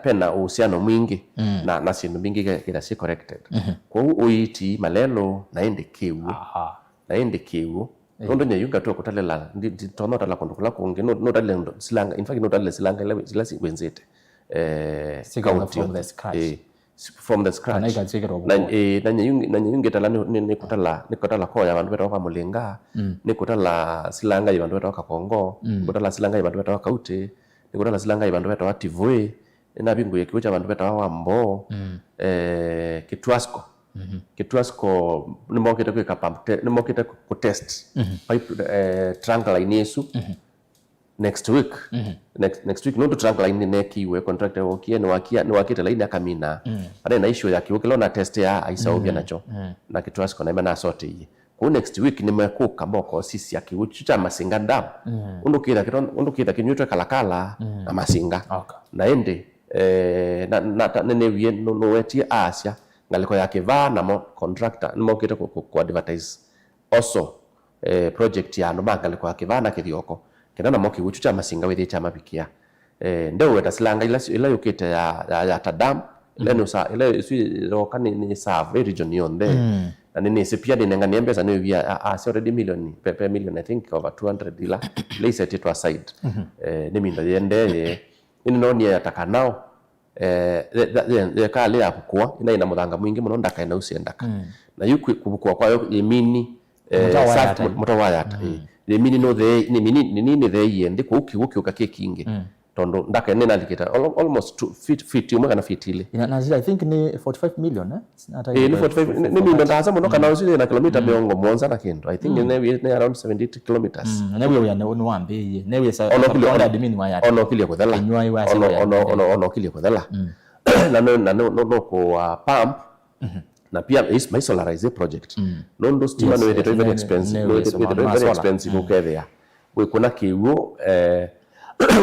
pena uhusiano mwingi na sindu mbingi kila si corrected kwa uiti malelo naende kiu nondo nyayuga to kotalela nditono tala kondukula konge no tale silanga in fact no tale silanga ila sikwenzete from the scratch na nyayunge tala ni kotala ko ya bantu betoka Mulinga ni kotala silanga ya bantu betoka Kongo kotala silanga ya bantu betoka Kaute ni kotala silanga ya bantu betoka Tivwe ina bingu ya kiucha bandu beta wa mbo Kitwasko Kitwasko nimokete kwika pump nimokete ku test pipe trunk line yesu next week next week no trunk line ne kiwe contractor wokie ni wakite line akamina ade na issue ya kiwekelo na test ya aisa obia nacho na Kitwasko na imana sote hii ku next week nimekuka mboko sisi ya kiuchu cha Masinga dam undukira kinyutwe kalakala na Masinga na ende na nene wie no wetie asia ngaliko yake va na mo contractor nimokete ku advertise also project ya no ngaliko yake va na kithioko kenda na moki wichu cha Masinga withi cha mabikia ndio weta silanga ila yukite ya tadam leno sa ile si roka ni serve region yonde na nini sipia dinenga niembeza ni via already million I think over 200 ila set it aside ni mindo yende ini noni yataka nao kale ya kukua ina muthanga mwingi muno ndaka ina usiendaka na yuko kubukua kwayo yemini mutawayata yemini no the nini the yende ko uki ukakekinge tondo ndaka nena likita almost 2 feet umwe kana feet ile na I think ni 45 million ni 45 ni mindo ndaza muno kana usile na kilomita miongo monza na kendo I think ni around 70 kilometers na wewe ya no wambe ne we sa admin wa yata ono kile kodhala ono kile kodhala na no ko pump na pia is my solarize project nondo stima no very expensive ukethea we kuna kiwo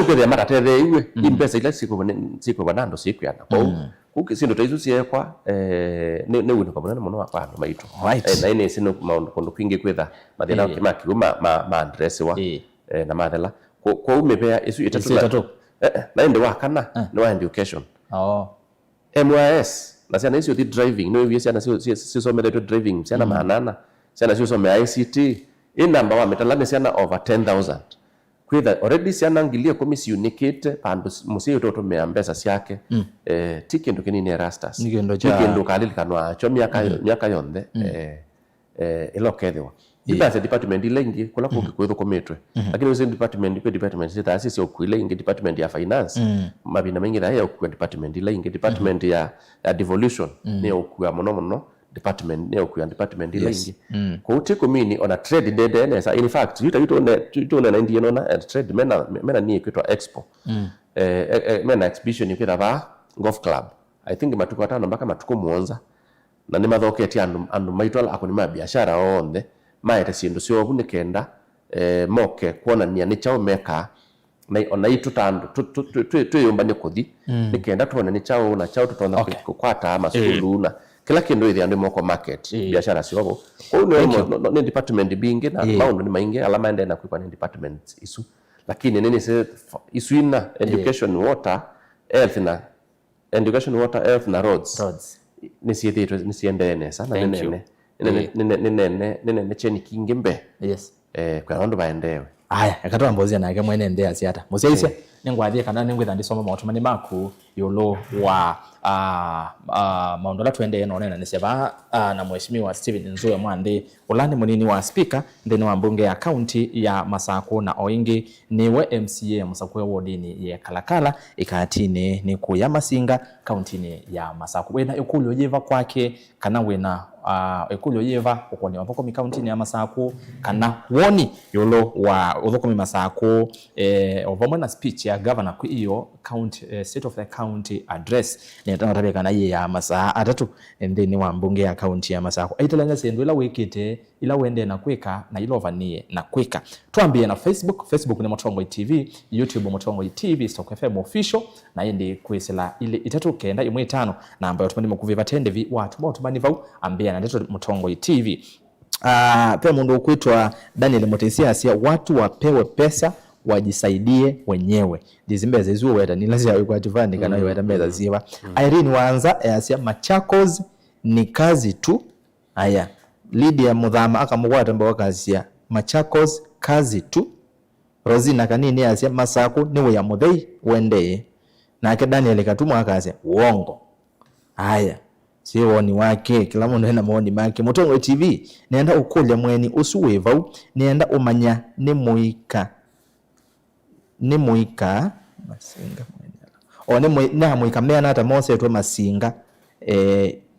ukethea matathe iwe impesa ile siku banando siku yana kwa ukisindo taizu siekwa ne wino kabona muno wa maitu na ine sino kondo kwingi kwetha mathina kimakiruma ma address wa na mathela kwa umepea isu itatu na ende wa kana no education MYS na siana isi driving no hivi siana si somele driving siana maanana siana si somele ICT in number wa metalane siana over 10,000 kwitha already siana ngilie komisi unikite pandu musio toto meambesa siake tikindu kinini Erastus tikindu kalili kanwa cho miaka yonde ilokethwa ibase department ile ingi kula kukikwetho kometwe lakini wese department sita asisi okuile ingi department ya finance mabina mengi da ya okwa department ile ingi department ya devolution ne okwa mono department ne okwa department ile ingi ko utiko mini on a trade dede nesa in fact yuto na ndi na trade mena ni kwetwa expo mena exhibition yukira ba golf club I think matuko 5 mpaka matuko 7 na ni mathoketi andu maitwala akoni ma biashara onde maete sindu sio bune kenda moke kuonania ni chao meka na ona itu tandu tuyumba ni kuthi ni kenda tuone ni chao na chao tutona kwata ama sulu na kila kindu ithi andu moko market biashara sio kwa ni department bingi na maundu ni maingi alama ende na kwa ni department isu lakini nini se isu ina education water health na education water health na roads ni siende sana nene cheni kingimbe kwa ndo baendewe aya akatoa mbozia na yake mwene ndea siata museisia ningwathie kana ningwitha ndisoma mautumani maku yolo wa maondola twende eno nena niseba na mheshimiwa Steven Nzue Mwande ulani munini wa speaker ndeni wa mbunge ya county ya Masako na oingi niwe MCA Masako wodini ya Kalakala ikatine ni ku ya Masinga county ni ya Masako wena ekulyo yeva kwake kana wena ekulyo yeva ukoni wapoko mi county ni ya Masako kana woni yolo wa udhokomi Masako ovamwe na speech ya governor ku iyo county state of the county address ni tatareka na ye ya masaa atatu ndeni wa mbunge ya county ya Masako aitalanga sendo ila wekete ila wende na kweka na ilova nie na kweka tuambie na Facebook ni Mutongo TV, YouTube Mutongo TV, Stock FM official na yende kwesela ile itatu kenda imwe 5 na ambayo tumani mkuviva tende watu bao tumani vau ambia na ndeto Mutongo TV. Pia mundu kuitwa Daniel Motesia asia watu wapewe pesa wajisaidie wenyewe dizimbeze zuo weta ni lazima yuko ativani kana weta mbeza ziwa. Irene Wanza asia Machakos ni kazi tu. Aya Lydia Mudhama akamugwata mbawa kazi ya Machakos kazi tu. Rosina kanini asia Masako niwe ya Muthei wende na ke Daniel katumwa akasia uongo. Aya siwo ni wake kila mundu hena maoni make. Mutongo TV nenda ukulya mweni usuweva nenda umanya ni muika Masinga one na muikamea hata Mose to Masinga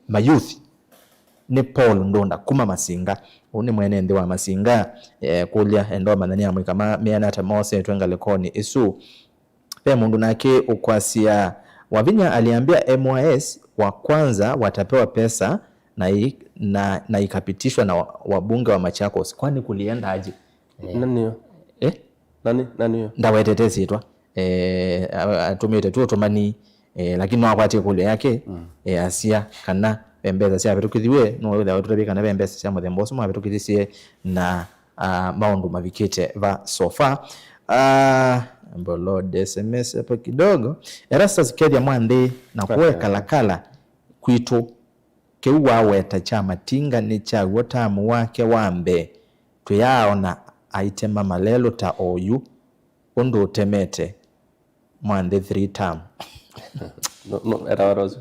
mayouth ni Paul Ndonda kuma Masinga uni mwene ndi wa Masinga kulia endo manani amwikama mea hata Mose to ngalekoni isu pe mundu nake ukwasia Wavinya aliambia MYS wa kwanza watapewa pesa na ikapitishwa na wabunge wa Machakos. Kwani kulienda aje? Nani hiyo? Nani hiyo? Ndawetetesi itwa atumite tu otomani lakini wakwati kule yake asia kana bembeza sia betukithiwe no witha weturabi kana bembeza sia muthemboso mwa betukithisie na maundu mavikite va sofa Lord SMS hapo kidogo Erastus Kedia Mwande na kuweka lakala kwitu keuwa weta chama tinga ni cha wotamu wake wambe tuyaona aitema malelo ta oyu undo temete Mwande 3 term no era rozo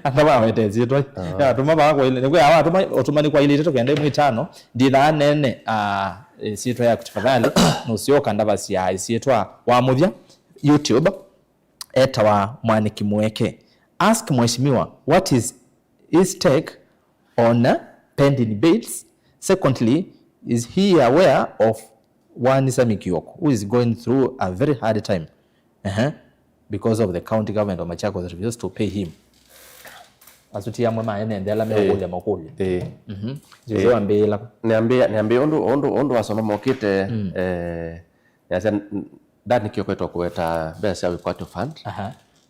ataba wete zito ya tumaba kwa ile kwa awa otumani kwa ile tokende mwitano ndila nene sitwa ya kutafadhali nusioka ndabasi ya isitwa wa muthya YouTube eta wa Mwaniki Mweke ask mheshimiwa what is his take on pending bills. Secondly, is he aware of one Sami Kioko who is going through a very hard time because of the county government of Machakos refused to pay him. Asutia mwema ene ndela meokule makuli. Jezo ambela. Niambia ondo wasoma mokite yasa dani Kioko eto kuweta besa wikwato fund.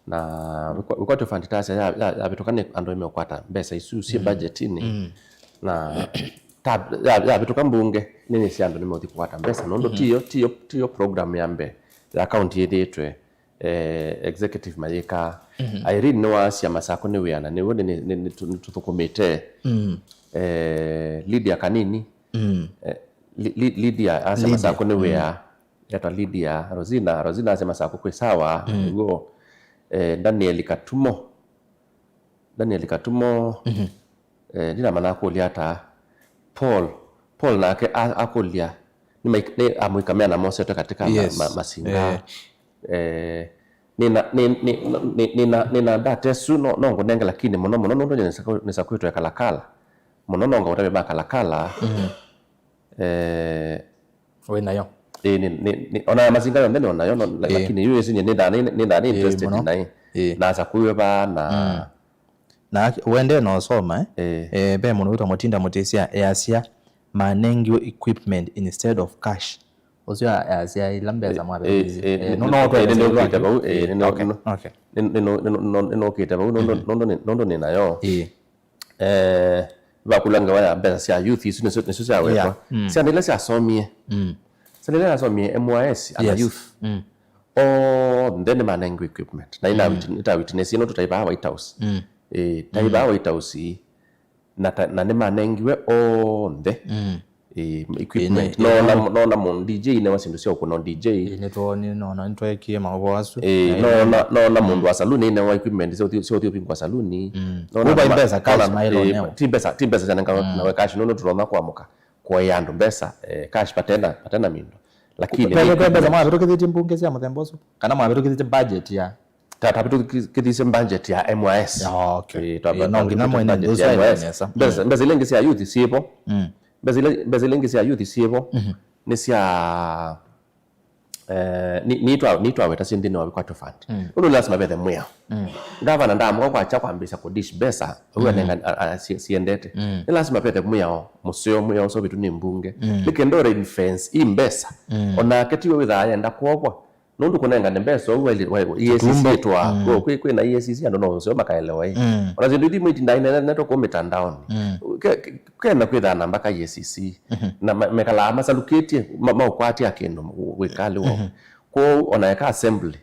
Na wikwato fund tasa ya bitokane ando imeokwata besa isu si budget ini. Na ya bitoka mbunge nini si ando nimeothi kuwata besa nondo tiyo program yambe ya county yedetwe executive mayeka Irene no asia masako ni wiana ni wone ni tutukomete Lydia Kanini Lydia asia masako ni wia yata Lydia Rosina asia masako kwe sawa ngo Daniel Katumo nina manako liata Paul na ke akolia ni amwikamea na Mose katika Masinga nina date su no ngonenga lakini mono ndo nisa kwetu ya kalakala mono ngo utabe ba kalakala we nayo ona Masinga yo ndene ona yo lakini yeye sinye nenda interested na na za kuiba na wende no soma be mono uta motinda motesia asia manengio equipment instead of cash Ozia asia ilambe za mwabe no no ninayo bakulanga waya besa sia youth isu neso sia wepa sia ndile sia somie ndile asomie MYS ana youth ndene manengio equipment na ina witness ino tutaiba White House taiba White House na ne manengiwe nde equipment no na mon DJ ne wasindu sio kuno DJ ne to ni no ntwa ekie mago asu no na mundu wa saluni ne wa equipment sio pingwa saluni no ba imbesa cash mailo neo timbesa jana na we cash no turona kwamuka kwa yandu mbesa cash patena mindo lakini pesa mwa bitu kiti mbunge sia muthemboso kana mwa bitu kiti budget ya tatabitu kiti budget ya MYS okay no ngina mwene ndosa mbesa ilengi sia youth sipo Bezilengi sia youth siebo ni sia ni twa weta sindino wa kwato fund uno lazima bethe muya ngava ndamu kwa cha kwambisa ku dish besa huwa nenga siendete ni lazima bethe muya museo muya so bitu ni mbunge nikendore defense imbesa ona ketiwe witha yenda kwobwa nundu kunenga mbesa huwa EACC twa kwe na EACC ando no so makaelewa ona zindu ndi mwiti ndaina neto ko mitandao kena kwitha namba ka EACC na mekala masaluketi maukwati akendo wikali wo ko ona eka assembly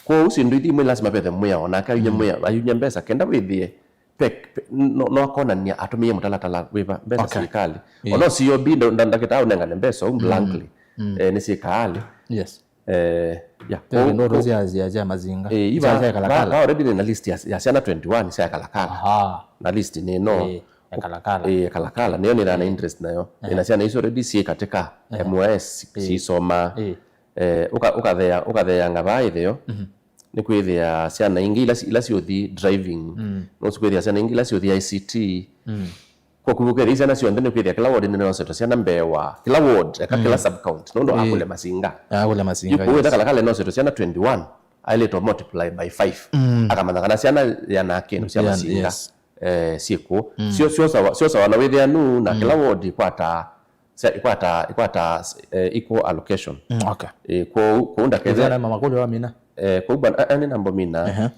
ko usindu ndi mwe lazima bethe muya ona ka yunya mbesa kenda withie no kona ni atumie mutalatala wiva mbesa serikali ona siyo bindo ndakita unenga mbesa blankly ni serikali yes ndo rozi ya mazinga iva kalakala already na list ya sana 21 sia kalakala na list ni no kalakala niyo nina interest nayo inasia na hizo already si katika MYS si soma ukathea ngabai theo ni kwithia ciana ingi ila ciothi driving no kwithia ciana ingi ila ciothi ICT kwa kuvuka ciana cionthe ni kwithia kila ward ni setwa ciana mbewa kila ward kila sub county no akule masinga yuko wetha kala no setwa ciana 21 ile to multiply by 5 akamana kana ciana yana kinu cia masinga siku sio sawa na withia nu na kila ward ikwata equal allocation kwa unda kethana mama kule wa mina kwa uba ani nambo mina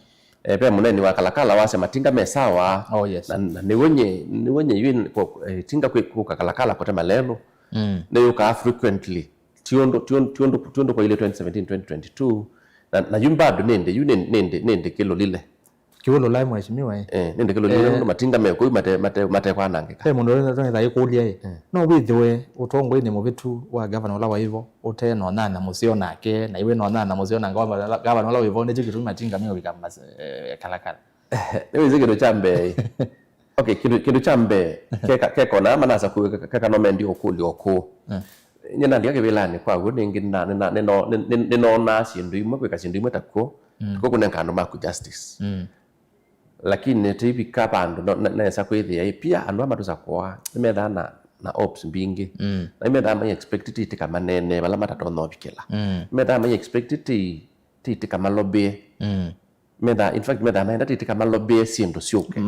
pe muneni wa kalakala wase matinga mesawa na ni wenye yini tinga kwa kalakala kote malelo na yuka frequently tiondo kwa ile 2017 2022 na yumbado nende kilo lile kiwolo lai mheshimiwa nende kilo lile matinga me kwa mate kwa nangika mundu ndo thai kulia no withwe utongo ni mubitu wa governor la wa hivyo uteno nana musio nake na iwe no nana musio na governor la hivyo nje kitu matinga mimi kama kalakala ni zikiro chambe okay kitu chambe keka na manasa keka no mendi okuli oku nyina ndiake bilani kwa go ningi na no na sindu imwe kweka sindu imwe takko ko kunenkano maku justice lakini tibi kapandu na esa kwithia pia andu amatuza kwa nimethana na ops mbingi na imethana mai expected iti kama nene bala matatu no bikela imethana mai expected iti kama lobby in fact methana iti kama lobby sindu sioke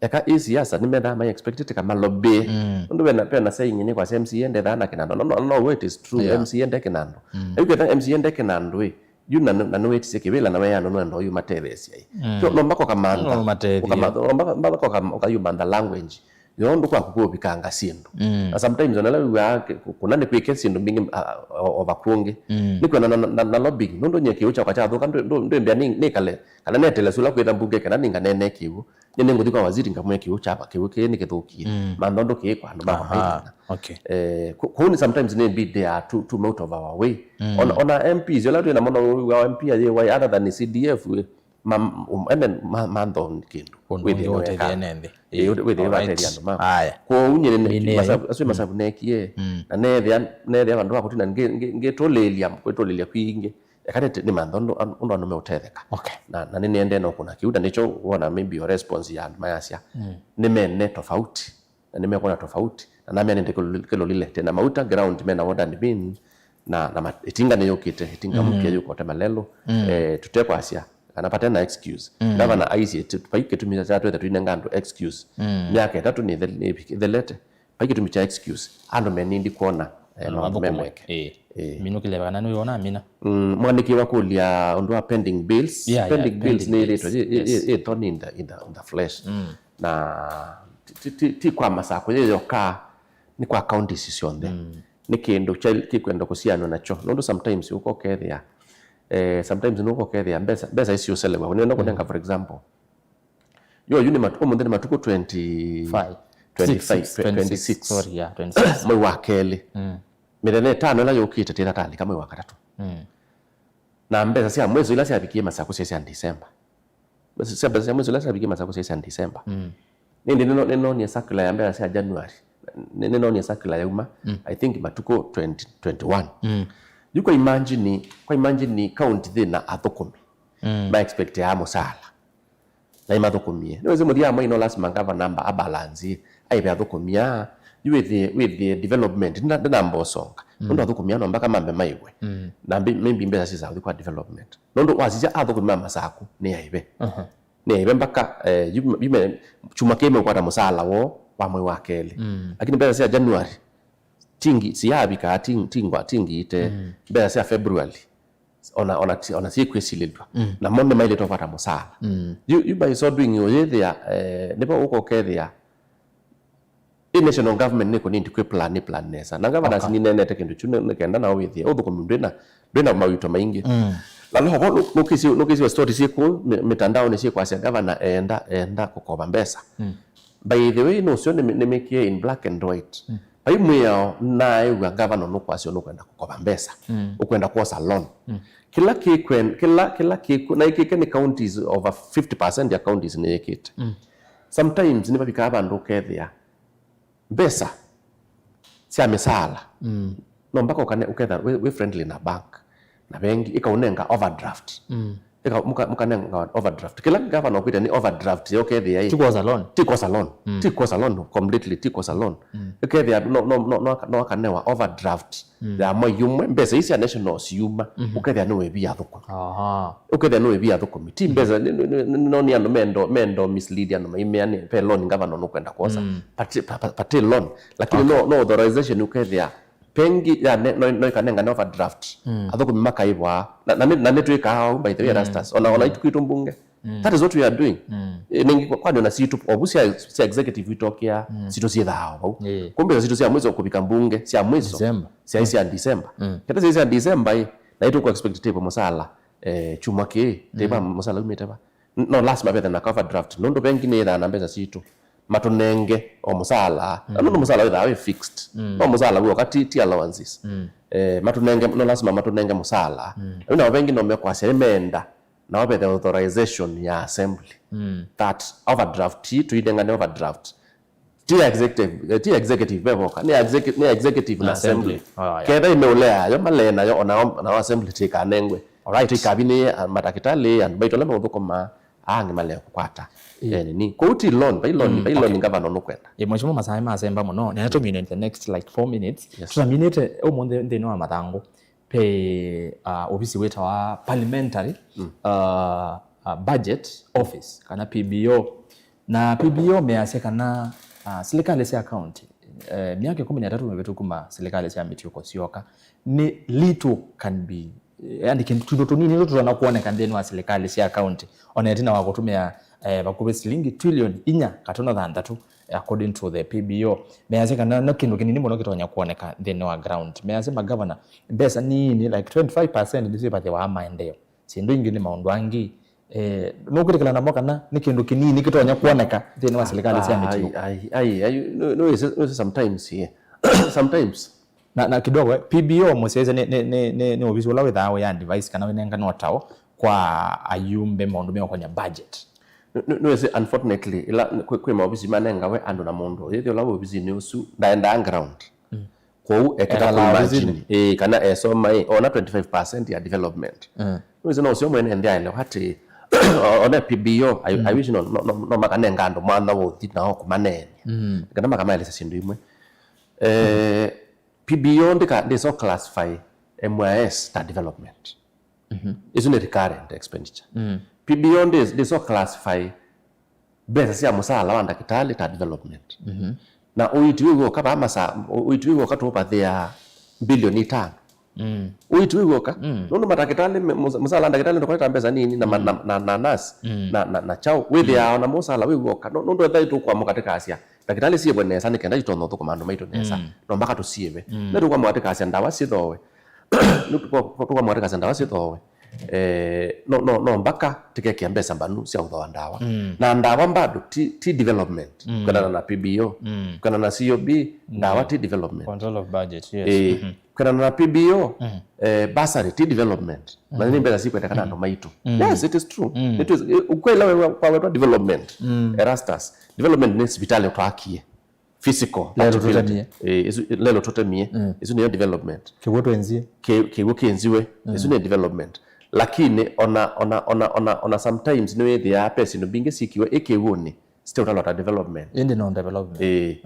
eka siasa nimethana mai expected kama lobby ndu bena pena saying ni kwa MCA ndethana kinando no it is true MCA ndekinando eketa MCA ndekinando yuna na wetise kibela na waya no ndo yu matethesia so no mbako kamanda mbako okayumanda language yondo kwa kukubikanga sindu na sometimes onala kunane kwike sindu bingi ovakungi niko na lobbying ndo nyeke ucha kwa chatho ndo mbia ni kale kana netele sula kwenda mbunge kana ninga nene kiwu nyene nguthi kwa waziri ngamwe kiwu chapa kiwu kini kithukie mandondo kiko andu bako okay kuni sometimes ne be there to out of our way on our MPs yola tuna mono wa MP ye why other than CDF mandon kindu with the nende with the battery and ma ko unyene asu masabu nekie na ne abandu bakutina ngetolelia kwetolelia kwinge yakate ni mandondo ndo no meutetheka na nini ende no kuna kiuda nicho wona maybe your response ya mayasya ni mene tofauti na nimekuwa tofauti na nami nende kilo lile tena mauta ground mena woda ni bin na itinga ne yokite itinga mpya yuko temalelo tutekwa asia anapata na excuse ndava na ice tupaike tumia za twetha twinengando excuse myaka itatu ni the letter paike tumia excuse ando menindi kuona memweke minukile bana no yona mina mwaniki wakulia ondwa pending bills ni ile toni in the flesh na ti kwa masako yoka ni kwa county sisionde ni kindu kikwenda kusiano nacho nondo sometimes uko kethia sometimes nuko kethia besa isio selewa unaenda kutenga for example yo yuni matuko 26 sorry 26 mwe wakeli mirene tano la yokite tira tali kama wakatatu na mbesa sia mwezi ila sia bikie masako sia December besa sia mwezi ila sia bikie masako sia December nindi neno ni sakula ya mbesa sia January neno ni sakula ya uma I think matuko 2021 yuko imagine count thina athukumi ba expect ya musala na imathukumie niweze muthia mo ino lazima ngava number abalance aibe athukumia with the development ndina mbosonga ndo athukumia no mpaka mambe maiwe na maybe mbesa sisa kwa development ndo wasija athukumia masaku ni aibe ni aibe mpaka yume chuma keme kwa musala wo wa mwe wakeli lakini mbesa sia January tingi siyabika tingi ite mbesa sia February ona siku esililwa na monde maile tofata musala you by so doing you there nebo uko kethia national government niko nindi kwe plan nesa na governance ni nene tekindu chune nekenda na withia uthuko ndena mawito maingi lalo hoko nukisi story siku mitandao ni siku asia governor enda kukoba mbesa by the way no sio nimekie in black and white pai mweo na ewa governor nuko asio nukwenda kukoba mbesa ukwenda kwa salon kila na ikike ni counties over 50% ya counties ni yekite sometimes nipa bika abandu kethia mbesa sia misala no mpaka uketha we friendly na bank na bengi ikaunenga overdraft mukanenga overdraft kila governor okwita ni overdraft yokethia tiko salon completely tiko salon ukethia no akanewa overdraft ya moyumwe mbesa isi national yuma ukethia no webia thuko ukethia no webia thuko miti mbesa no ni ando mendo mislead ando imeani pe loan governor no kwenda kosa pati loan lakini no authorization ukethia pengi ya no ikanenga no overdraft athuko mimaka ibwa na netwika hao by the way rastas ona itukwito mbunge that is what we are doing ningi kwani ona situ obusia si executive itokia situ si thao kumbe situ si amwezo kubika mbunge si amwezo si isi ya December kata si isi ya December na itu ko expect table musala chuma ke teba musala umeteba no last mabetha na cover draft nondo bengi ne tha na mbeza situ matunenge o musala no musala witha fixed no musala wo kati allowances matunenge no lazima matunenge musala una bengi no mekwa semenda na wabe the authorization ya assembly that overdraft to idenga overdraft ti executive beboka ni executive na assembly keda imeulea yo malena yo na assembly tika nengwe alright cabinet matakitali and baito lema udhukoma ange male kukwata ni kouti loan by loan governor no kwenda mheshimiwa Masai Masemba muno na to in the next like 4 minutes tunaminate omonde ndeno wa mathango pe ofisi weta wa parliamentary budget office kana PBO na PBO measekana serikali cia account miaka 13 mebetukuma serikali cia mituko sioka ni little can be yani kintu tunini ndio tunana kuoneka ndeni wa serikali cia account onetina wa kutumia bakube shilingi trillion 4.3 according to the PBO measekana no kindu kinini muno kitonya kuoneka ndeni wa ground measema governor mbesa nini like 25% ndisi pate wa maendeleo sindu ingine maundu angi no kutikala na mwaka ni kindu kinini kitonya kuoneka ndeni wa serikali cia mituko no sometimes here sometimes na kidogo PBO moseze ne ofisi wala withawe ya device kana wenenga no tao kwa ayumbe maundu meo kwenye budget no is unfortunately ila kwe maofisi manenga we ando na mundu yethi ola ofisi ni usu ndaenda ground kwa eketa margin kana esoma ona 25% ya development no is no sio mwene ndia ile hati ona PBO I wish no makanenga ando mwana wo thina ko manene kana makamele sindu imwe PBO they so classify MYS ta development. Isn't it recurrent expenditure? PBO they so classify besa cia musala wanda kitali ta development. Na uitwigo kaba amasa uitwigo katupa thea bilioni 5. Uitwigo ka nono matakitali musala wanda kitali ndo kweta mbesa nini na nas na chao with ya na musala wigo ka nondo thaitu kwa mukatika asia takitali siye bone sana kenda itono to komando maito nesa no mbaka tusiebe netu kwa mwateka asia ndawa sithowe nutu kwa mwateka asia ndawa sithowe no mbaka tikeke mbesa mbanu cia uthowa ndawa na ndawa mbado t development kana na PBO kana na COB ndawa t development control of budget yes kana na PBO basari t development na nini mbesa sikwenda kana ndo maito yes it is true it is ukwela kwa wetu development Erastus development ni hospitali twakie physical lelo totemie isu ni development kiwoto enzie kiwoke enziwe isu ni development lakini ona sometimes no the apes no binge sikiwe ekewoni still a lot of development indi non development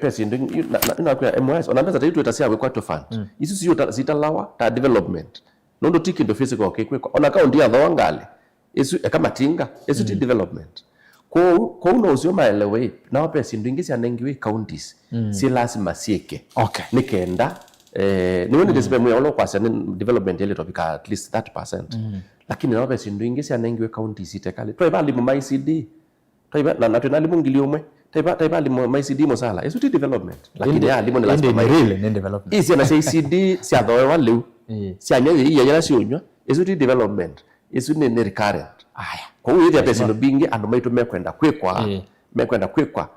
pesi ndo na kwa MYS ona mbeza taitu etasia we kwatu fund isu sio zitalawa ta development nondo tiki ndo physical kwekwe ona account ya thwangali isu kama tinga isu ti development ko no usio maelewe na pesi ndo ingisi anengiwe counties si lazima sieke okay nikenda ni wende desipe ya ulo kwa development ile topika at least 30% lakini na pesi ndo ingisi anengiwe counties itekali toiba limu MyCD toiba na national mungilio mwe toiba limu MyCD mosala isu ti development lakini ya limu ni lazima really ni development isi na CCD si adhoe waliu si anyaye iya yana si unywa isu ti development isu ni recurrent aya kwa hiyo ya pesa ndo bingi ando maito mekwenda kwekwa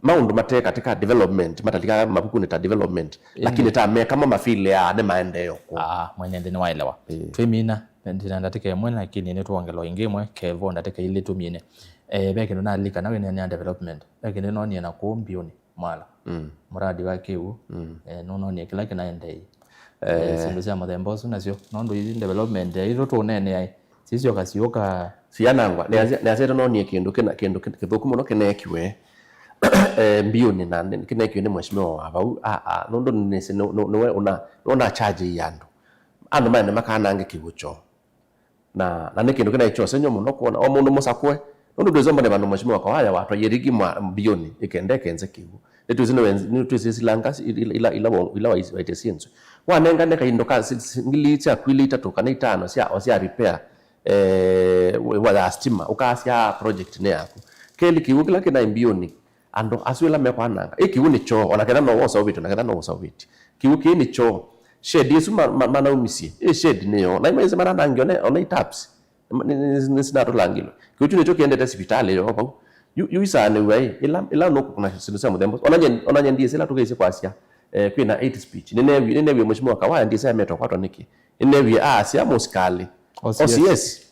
maundu mate katika development matalika mabuku ta development lakini ta me kama mafile ya ne maendeleo kwa mwenye ndini waelewa twimina ndina ndatike mwe lakini ne tuongelo ingimwe kevo ndatike ile tumine beke ndo nalika nawe ne development beke ndo ni na kuombioni mala muradi wake huu nono ni kila kinaendei sindu cia muthembosu nacio nondo izi development ya iro tunene ai sicio kasioka cianangwa ne azeta no nie kindu kithuku muno kinekiwe mbioni na kinekiwe ni mheshimiwa wa bau nondo nese no una charge yandu andu mane makanange kibucho na ni kindu kinaicho senyo muno kuona o mundu musakwe nondo dwezomba ne bandu mheshimiwa kwa haya watu yerigi mbioni ikendeke enze kibu silanga ila waitesinzwe wanengane kaindo ka ngilitsa kwilita tukana itano sia repair wala stima ukasia project ne yako keli kiwu kila kina mbioni ando aswela mekwananga ikiwu ni cho onakena no wosa ubiti onakena no wosa ubiti kiwu kini cho shed yesu mana umisi shed neyo na imeze mana nangione ona taps nisina to langilo kiwu ni cho kiende hospitali yo hapo yuisane wei ila no kuna sindu cia muthembo onanye ndiye sila tugeise kwasia kwina 8 speech nene mheshimiwa Kawaya ndiye sema metokwato niki nene cia muskali OCS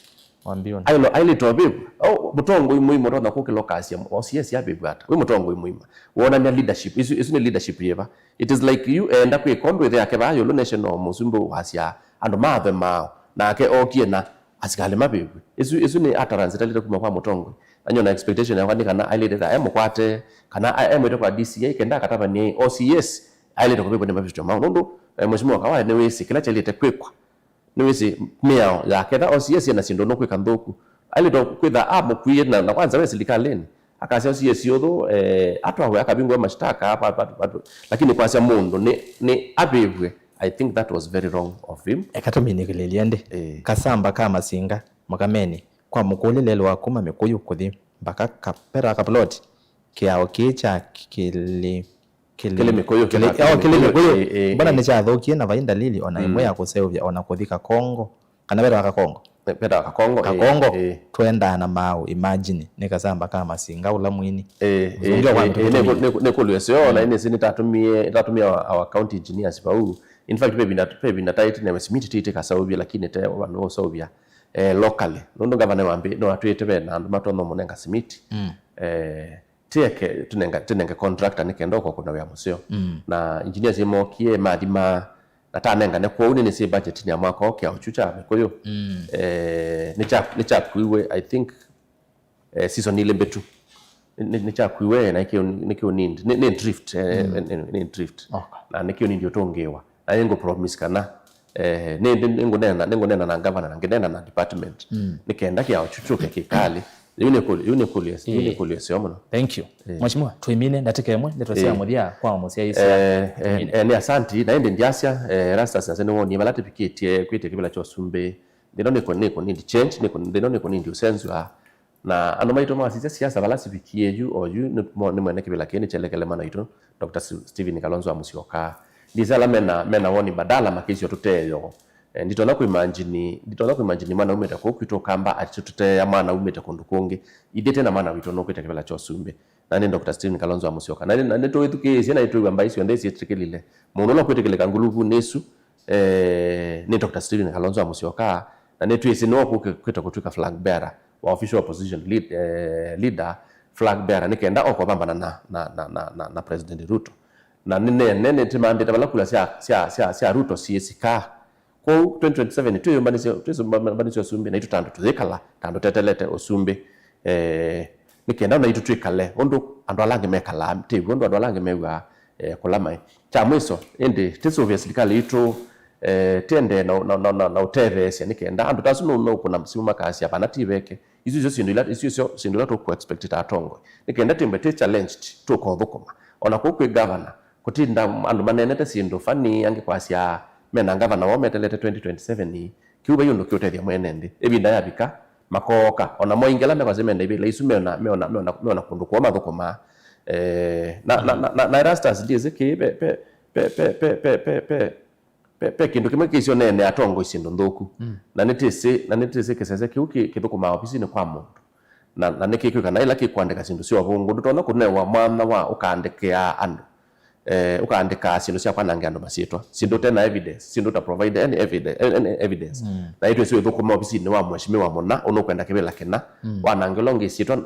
wambiona ailo to bibu mutongo muhimu ndo nakukilo kasia OCS ya bibu hata we mutongo muhimu wona ni leadership isu ni leadership yeba it is like you end up with conduit yake ba yolo national musumbu wasia ando mathe mao na ke okie na asikale mabibu isu ni utterance talita kuma kwa mutongo anyo na expectation ya kana aile da mukwate kana emwete kwa DCA kenda kataba ni OCS aile to bibu ni mabibu mao ndo mheshimiwa Kawaya ne wesi kila chalite kwekwa niwezi miao ya kenda OCS na sindo no kweka ndoku ali ndo kwitha mukwiye na kwanza we silikaleni akasia OCS yotho atwa akabingwa mashtaka hapa lakini kwa sia mundu ni abibwe. I think that was very wrong of him ekatominikelelia ndi kasamba kama singa makameni kwa mukulelelo wakuma mikuyu kuthi mpaka kapera kaplot kiao kicha kile mikoyo mbona ni cha thokie na vainda lili ona imwe ya kusevya ona kuthika Kongo kana bera ka Kongo twenda na mau imagine nikasamba kama singa ula mwini nekulwesyo na ine sini tatumia our county engineers bau in fact pebi na tight na smith tite kasawbia lakini te wanu osawbia locally nondo governor wambi no atwete bena andu matono munenga smith tieke tunenga contractor nikenda kwa kuna ya museo na engineers yemokie madima natanenga ne kwa ni si budget ni amwaka okay achucha mekoyo ni cha kuiwe I think season ile betu ni cha kuiwe na nikio need ni drift ni drift na nikio ndio tongewa na yengo promise kana ningo nena na governor na ngenena na department nikenda kia achuchuke kikali unikuliyesi yomuno. Thank you. Mheshimiwa tuimine natike emwe netosia muthia kwa musia isi ni asanti na ende ndiasia rastas nasene woni balate pikitie kwite kibila cho sumbe ndino niko need change ndino niko need usenzwa na anomaito masisia siasa balasi pikie you ni mwene kibila keni chelekele mana ito Dr. Steven Kalonzo Musyoka ndizala mena woni badala makisio tuteyo nditona kuimagine mana umeta ko kwito kamba atitute ya mana umeta kondukonge idete na mana wito no kwita kibala cho sumbe na ni Dr. Steven Kalonzo Musyoka na ne to etuke sina itu amba isi ndesi etrikelile muno no kwetekele kanguluvu nesu ni Dr. Steven Kalonzo Musyoka na ne tu isi no kwita kutuka flag bearer wa official opposition leader flag bearer nikenda okobamba na President Ruto na nene timande tabala kula sia Ruto CSK ko 2027 tuyo sumbe na itutando tuzekala tando tetelete osumbe nikenda na itutwikale ondo ando alange mekala mtebu ondo ando alange mewa kulama cha mwiso ende teso obviously ito tende na utevese nikenda ando tasuno no kuna msimu makasi hapa na tibeke izo sindula to expect atongo nikenda timbe te challenged to ko thukuma ona ko kwe governor kutinda ando manene te sindo fani yange kwasia mena governor wa metelete 2027 kiuba yundo kiotethia mwenende ebinda yabika makoka ona moingela me kwazemenda ibile isume meona kundu kwa mathukuma na rastas dize ki pe kindu kimwe kisio nene atongo isindo ndoku na netese kesese kiuki kithukuma ofisi ni kwa mundu na nikiki kana ila kikwandika sindu sio bungu ndutona kunewa mwana wa ukandikea andu ukaandika sindu cia kwanange andu masitwa sindu tena evidence sindu ta provide any evidence na itwe sio thukuma ofisi ni wa mheshimiwa mona unokwenda kibela kina wanangelonge sitwa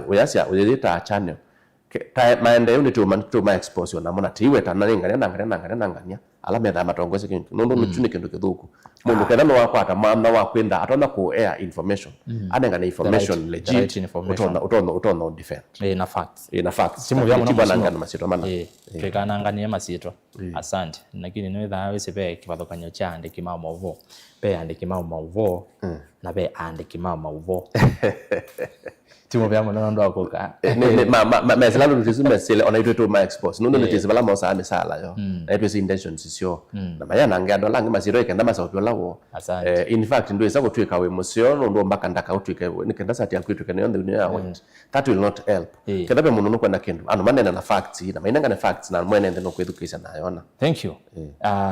uyasya uyita channel maendeleo ni to exposure na mona tiwe tanangania ala metha matongoze kintu nondo luchune kintu kithuku mundu ketha no wakwata mamna wa kwenda atona ku air information anenga na information legit utona defend na facts simu vya mwana bana ngana masito mana twekana ngani masito asante lakini no tha wese pe kivathokanyo cha andiki ma mauvo pe andiki ma mauvo na pe andiki ma mauvo timo vya mwana ndo akoka mesela ndo tizimesele ona ito ma expose nondo tizibala mo sa misala yo na ito intentions sio na mayana ngado langi masiro ikenda masauti lawo in fact ndo isako twika we musio ndo mbaka ndaka utwike nikenda sati yakwitu kene on the dunia went that will not help kedabe muno kwenda kindu ano manena na facts na mainanga na facts na mwene ndo kwedukisa nayona thank you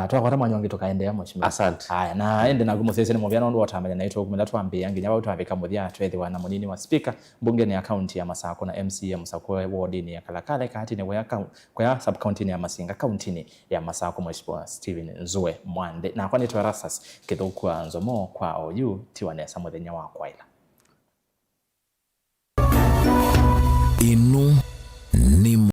twakora manyongi tukaendea mochima asante haya na ende na gumusese ni muvyano ndo watamanya na ito kumenda twambia nginya wa twavika muthia twethiwa na munini wa speaker bunge ni akaunti ya Masako na MC ya Masako ward ni ya Kalakale kati ni kwa sub county ni ya Masinga county ya Masako Mheshimiwa Steven Nzue Mwande na kwa nitwa Rasas kithukwa nzomo kwa OU tiwanesa muthenya wa kwaila inu